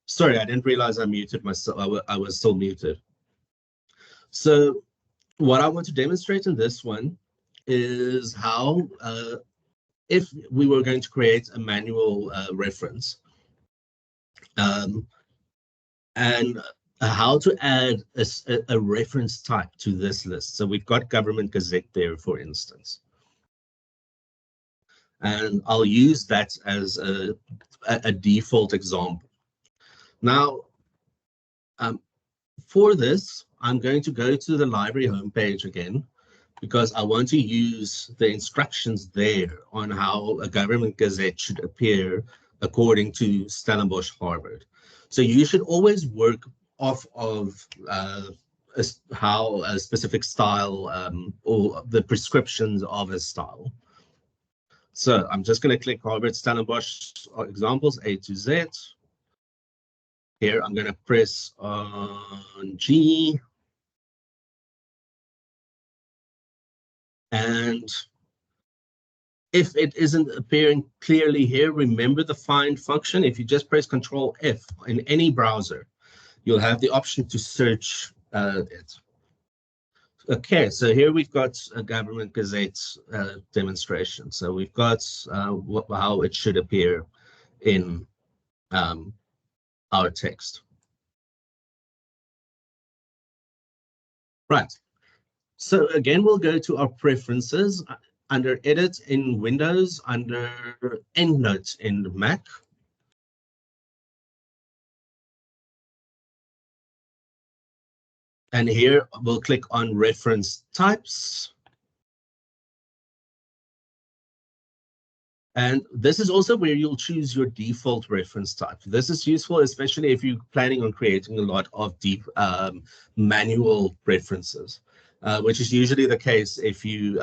Speaker 2: Sorry, I didn't realize I muted myself. I was still muted. So what I want to demonstrate in this one is how, if we were going to create a manual reference, um, and how to add a reference type to this list. So we've got Government Gazette there, for instance. And I'll use that as a default example. Now, for this, I'm going to go to the library homepage again, because I want to use the instructions there on how a government gazette should appear according to Stellenbosch Harvard. So you should always work off of how a specific style or the prescriptions of a style. So I'm just going to click Harvard Stellenbosch examples A to Z. Here I'm going to press on G. And if it isn't appearing clearly here, remember the find function. If you just press Control F in any browser, you'll have the option to search it. Okay, so here we've got a Government Gazette demonstration. So we've got how it should appear in our text. Right. So again, we'll go to our preferences under Edit in Windows, under EndNote in Mac. And here we'll click on Reference Types. And this is also where you'll choose your default reference type. This is useful, especially if you're planning on creating a lot of deep manual references, which is usually the case if you,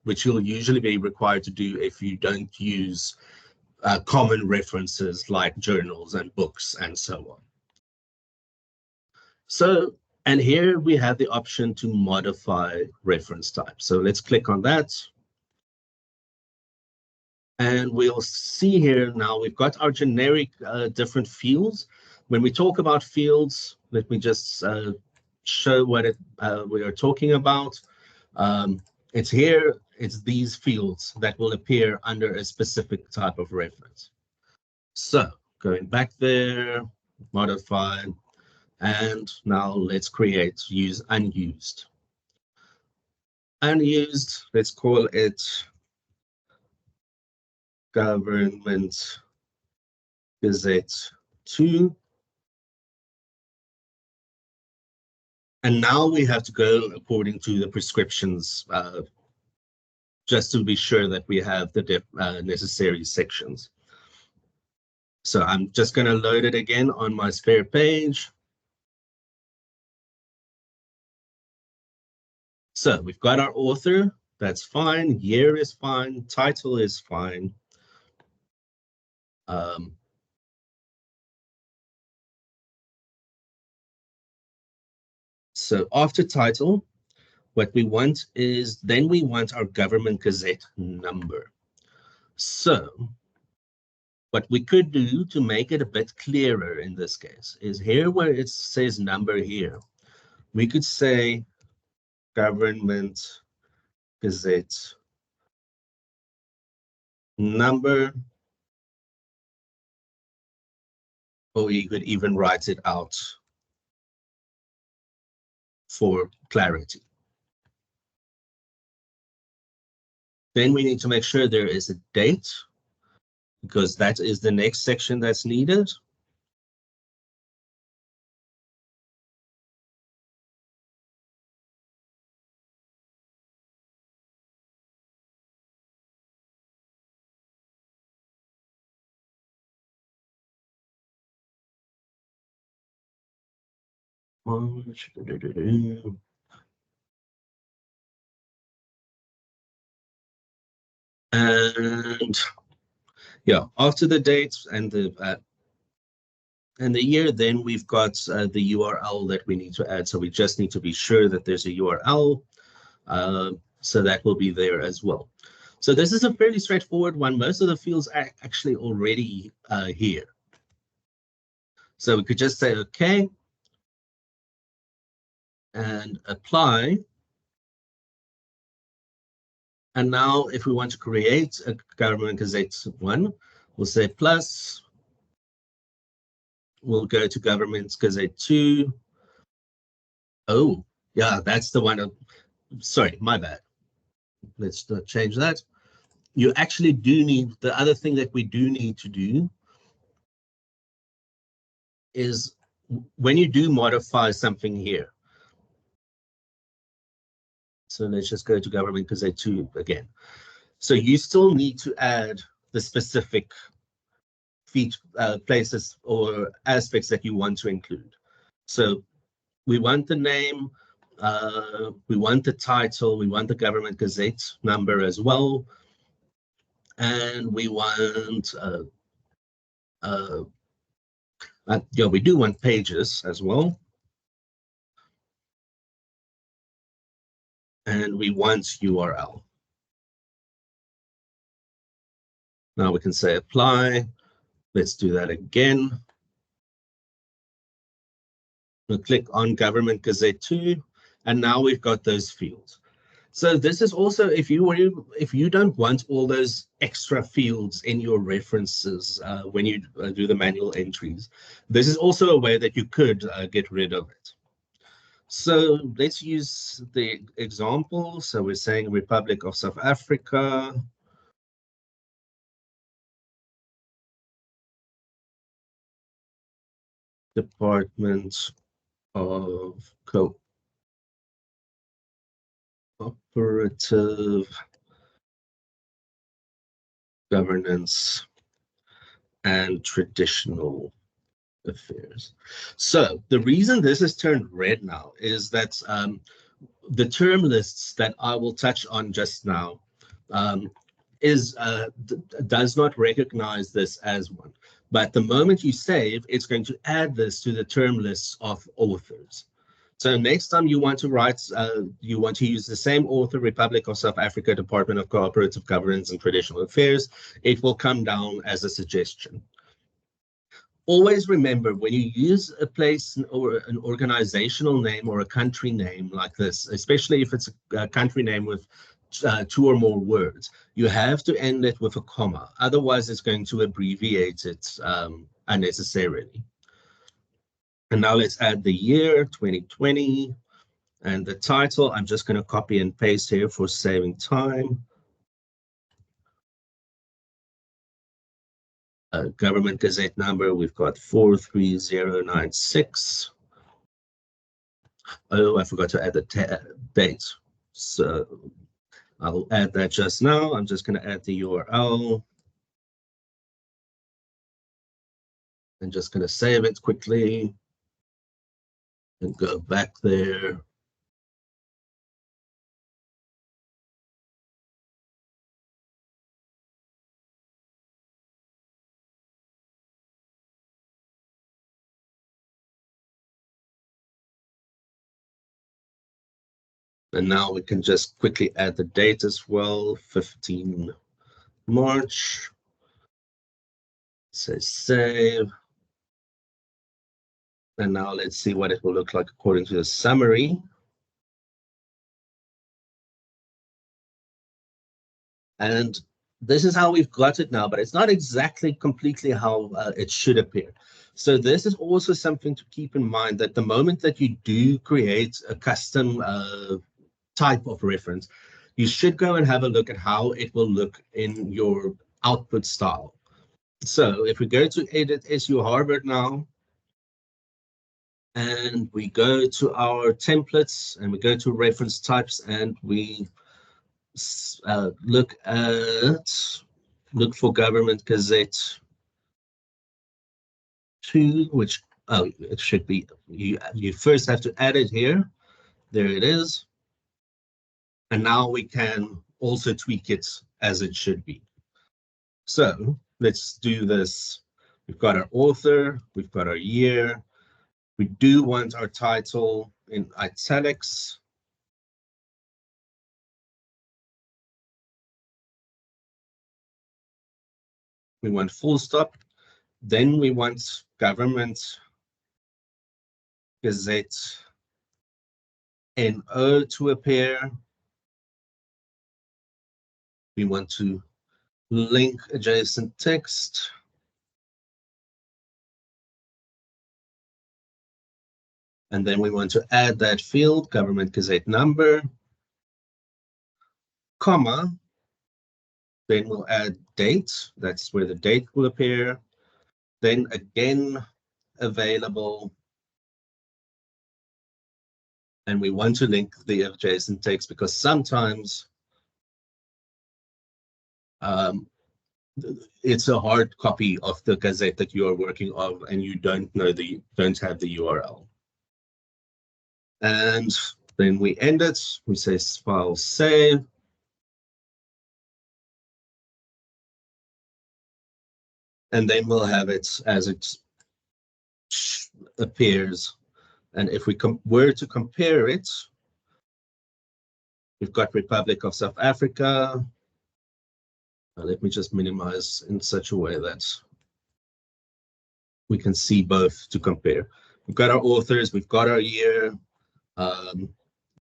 Speaker 2: which you'll usually be required to do if you don't use common references like journals and books and so on. So, and here we have the option to modify reference type. So let's click on that. And we'll see here now we've got our generic different fields. When we talk about fields, let me just show what we are talking about. It's here, it's these fields that will appear under a specific type of reference. So going back there, modify, and now let's create use unused. Unused, let's call it Government Gazette 2. And now we have to go according to the prescriptions, just to be sure that we have the necessary sections. So I'm just going to load it again on my spare page. So we've got our author, that's fine. Year is fine. Title is fine. So after title, what we want is, then we want our Government Gazette number. So what we could do to make it a bit clearer in this case is here where it says number here, we could say Government Gazette number, or you could even write it out for clarity. Then we need to make sure there is a date, because that is the next section that's needed. And yeah, after the date and the year, then we've got the URL that we need to add. So we just need to be sure that there's a URL. So that will be there as well. So this is a fairly straightforward one. Most of the fields are actually already here. So we could just say OK and apply. And now if we want to create a Government Gazette 1, we'll say plus, we'll go to Government Gazette 2. Oh, yeah, that's the one. Sorry, my bad. Let's not change that. You actually do need, the other thing that we do need to do is when you do modify something here. So let's just go to Government Gazette 2 again. So you still need to add the specific places or aspects that you want to include. So we want the name, we want the title, we want the Government Gazette number as well, and we want yeah, we do want pages as well, and we want URL. Now we can say apply. Let's do that again. We'll click on Government Gazette 2, and now we've got those fields. So this is also, if you don't want all those extra fields in your references when you do the manual entries, this is also a way that you could get rid of it. So let's use the example. So we're saying Republic of South Africa. Department of Cooperative Governance and Traditional Affairs. So the reason this is turned red now is that the term lists that I will touch on just now does not recognize this as one. But the moment you save, it's going to add this to the term lists of authors. So next time you want to write, you want to use the same author, Republic of South Africa, Department of Cooperative Governance and Traditional Affairs, it will come down as a suggestion. Always remember, when you use a place or an organizational name or a country name like this, especially if it's a country name with 2 or more words, you have to end it with a comma. Otherwise, it's going to abbreviate it unnecessarily. And now let's add the year, 2020, and the title. I'm just going to copy and paste here for saving time. Government Gazette number, we've got 43096. Oh, I forgot to add the date. So I'll add that just now. I'm just going to add the URL. I'm just going to save it quickly and go back there. And now we can just quickly add the date as well, 15 March. Say save. And now let's see what it will look like according to the summary. And this is how we've got it now, but it's not exactly completely how it should appear. So this is also something to keep in mind, that the moment that you do create a custom type of reference, you should go and have a look at how it will look in your output style. So if we go to Edit SU Harvard now, and we go to our templates, and we go to reference types, and we look for Government Gazette 2, which, oh, it should be, you first have to add it here. There it is. And now we can also tweak it as it should be. So let's do this. We've got our author, we've got our year. We do want our title in italics. We want full stop. Then we want government Gazette NO to appear. We want to link adjacent text. And then we want to add that field, Government Gazette number, comma, then we'll add date. That's where the date will appear. Then again, available. And we want to link the adjacent text because sometimes it's a hard copy of the Gazette that you are working on and you don't have the URL. And then we end it. We say file save. And then we'll have it as it appears. And if we were to compare it, we've got Republic of South Africa. Let me just minimize in such a way that we can see both to compare. We've got our authors, we've got our year,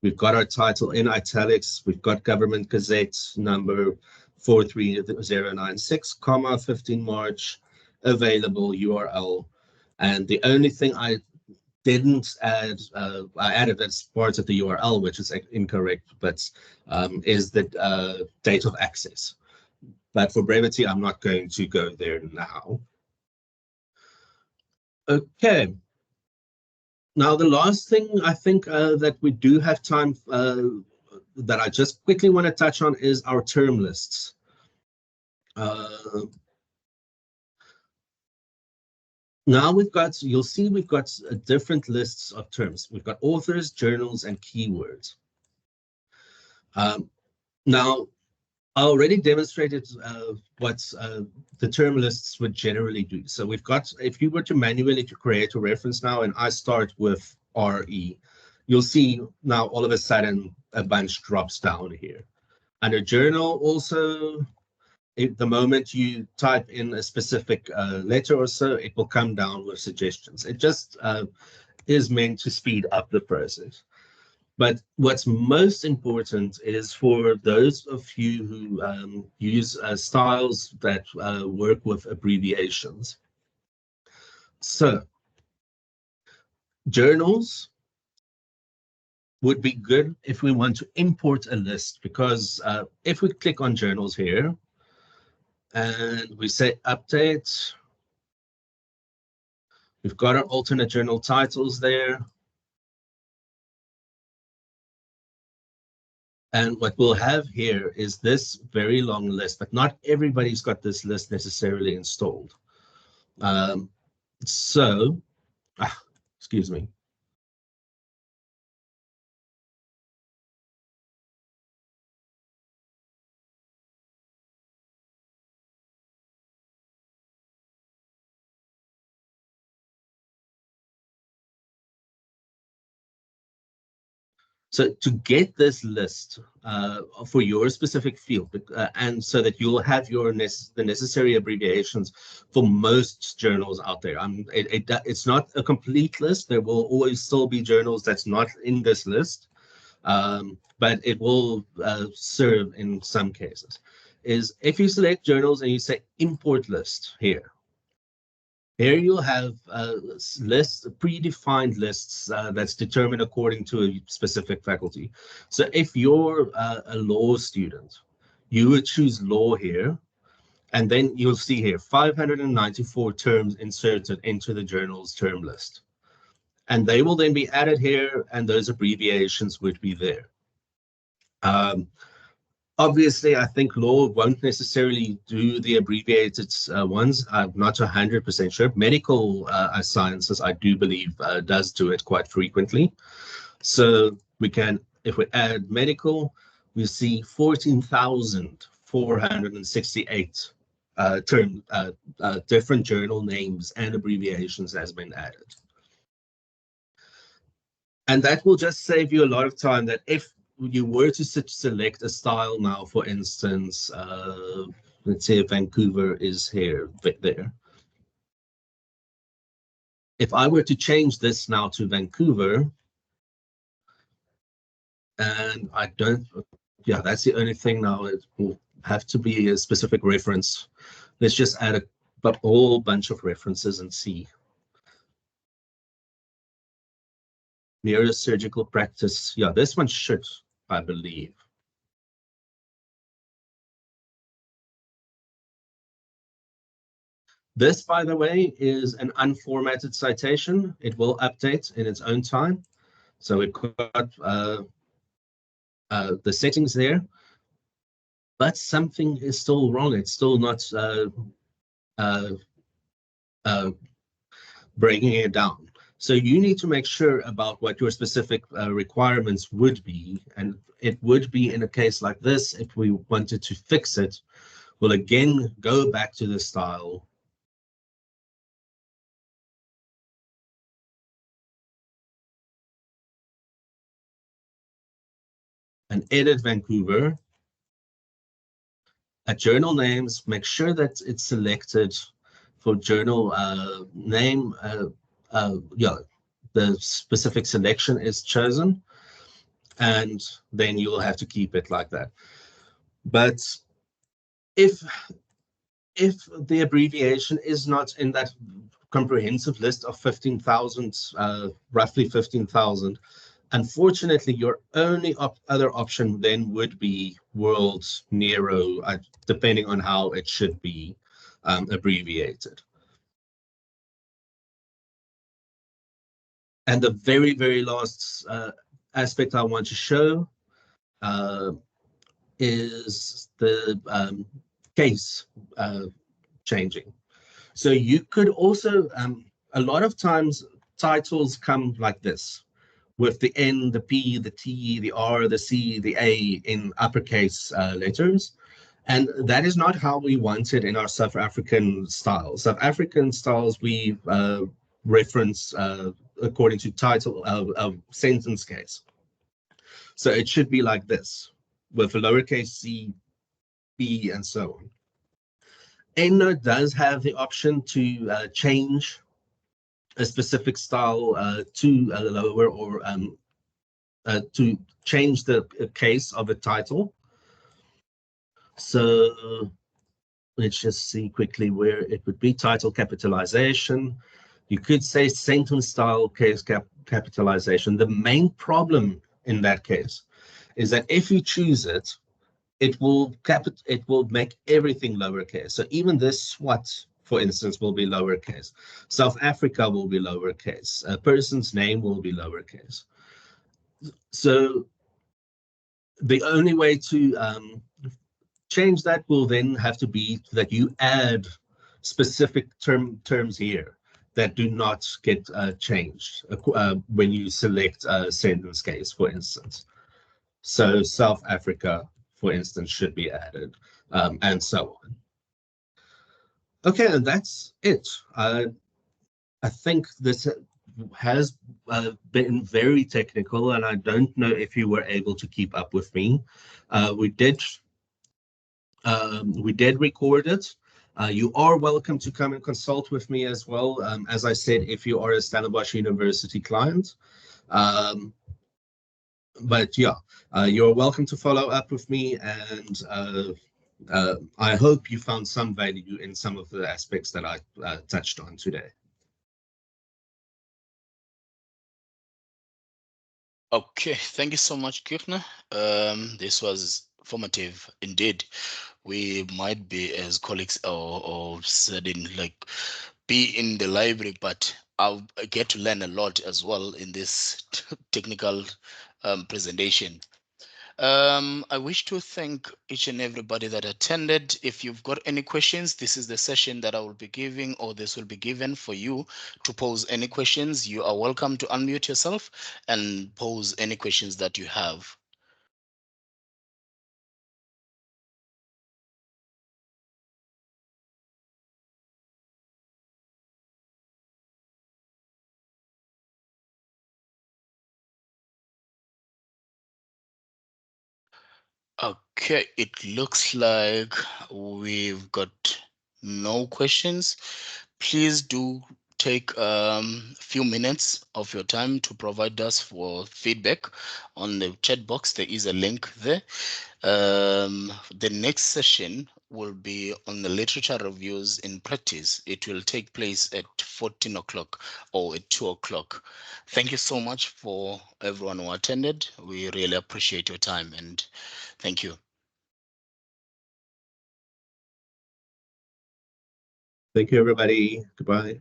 Speaker 2: we've got our title in italics, we've got Government Gazette number 43096, 15 March, available URL. And the only thing I didn't add, I added as part of the URL, which is incorrect, but is the date of access. But for brevity, I'm not going to go there now. Okay. Now, the last thing I think that we do have time that I just quickly want to touch on is our term lists. Now you'll see we've got different lists of terms. We've got authors, journals, and keywords. Now, I already demonstrated what the term lists would generally do. So we've got, if you were to manually create a reference now, and I start with RE, you'll see now all of a sudden a bunch drops down here. Under journal also, the moment you type in a specific letter or so, it will come down with suggestions. It just is meant to speed up the process. But what's most important is for those of you who use styles that work with abbreviations. So journals would be good if we want to import a list, because if we click on journals here and we say update, we've got our alternate journal titles there. And what we'll have here is this very long list, but not everybody's got this list necessarily installed. Excuse me. So to get this list for your specific field, and so that you'll have the necessary abbreviations for most journals out there. It's not a complete list. There will always still be journals that's not in this list, but it will serve in some cases. Is if you select journals and you say import list here. Here you'll have lists, predefined lists that's determined according to a specific faculty. So if you're a law student, you would choose law here, and then you'll see here 594 terms inserted into the journal's term list. And they will then be added here, and those abbreviations would be there. Obviously, I think law won't necessarily do the abbreviated ones. I'm not 100% sure. Medical sciences, I do believe, does do it quite frequently. So we can, if we add medical, we see 14,468 different journal names and abbreviations has been added. And that will just save you a lot of time, that if you were to select a style now, for instance, let's say Vancouver is here, there. If I were to change this now to Vancouver, and I don't, yeah, that's the only thing now. It will have to be a specific reference. Let's just add a whole bunch of references and see. Neurosurgical practice. Yeah, this one should, I believe. This, by the way, is an unformatted citation. It will update in its own time. So we've got the settings there, but something is still wrong. It's still not uh, uh, breaking it down. So you need to make sure about what your specific requirements would be. And it would be in a case like this, if we wanted to fix it, we'll again go back to the style. And edit Vancouver. At journal names, make sure that it's selected for journal name. Yeah, the specific selection is chosen, and then you'll have to keep it like that. But if the abbreviation is not in that comprehensive list of 15,000, roughly 15,000, unfortunately, your only other option then would be World Neuro, depending on how it should be abbreviated. And the very, very last aspect I want to show is the case changing. So you could also, a lot of times titles come like this, with the N, the P, the T, the R, the C, the A in uppercase letters. And that is not how we want it in our South African styles. South African styles, we reference according to title of sentence case. So it should be like this, with a lowercase c, b, and so on. EndNote does have the option to change a specific style to a lower or to change the case of a title. So let's just see quickly where it would be. Title capitalization. You could say sentence style case capitalization. The main problem in that case is that if you choose it, it will make everything lowercase. So even this SWAT, for instance, will be lowercase. South Africa will be lowercase. A person's name will be lowercase. So the only way to change that will then have to be that you add specific terms here that do not get changed when you select a sentence case, for instance. So South Africa, for instance, should be added, and so on. Okay, and that's it. I think this has been very technical, and I don't know if you were able to keep up with me. We did record it. You are welcome to come and consult with me as well. As I said, if you are a Stellenbosch University client. But yeah, you're welcome to follow up with me, and I hope you found some value in some of the aspects that I touched on today.
Speaker 1: Okay, thank you so much, Kirchner. This was formative indeed. We might be as colleagues or studying like be in the library, but I'll get to learn a lot as well in this technical presentation. I wish to thank each and everybody that attended. If you've got any questions, this is the session that I will be giving, or this will be given for you to pose any questions. You are welcome to unmute yourself and pose any questions that you have. Okay, it looks like we've got no questions. Please do take a few minutes of your time to provide us for feedback on the chat box. There is a link there. The next session will be on the literature reviews in practice. It will take place at 14 o'clock or at 2 o'clock. Thank you so much for everyone who attended. We really appreciate your time and thank you.
Speaker 2: Thank you, everybody. Goodbye.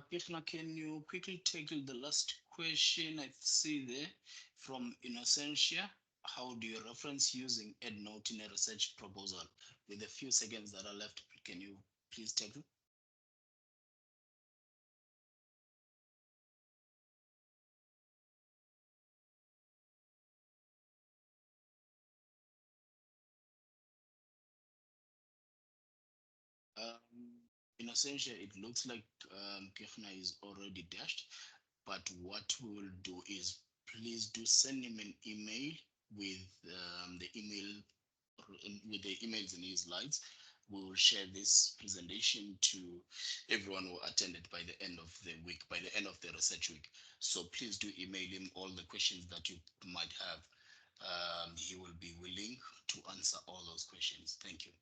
Speaker 1: Krishna, can you quickly tackle the last question I see there from Innocentia? How do you reference using EndNote in a research proposal? With the few seconds that are left, can you please tackle? Innocentia, it looks like Krishna is already dashed, but what we will do is please do send him an email with the email with the emails in his slides. We will share this presentation to everyone who attended by the end of the week, by the end of the research week. So please do email him all the questions that you might have. He will be willing to answer all those questions. Thank you.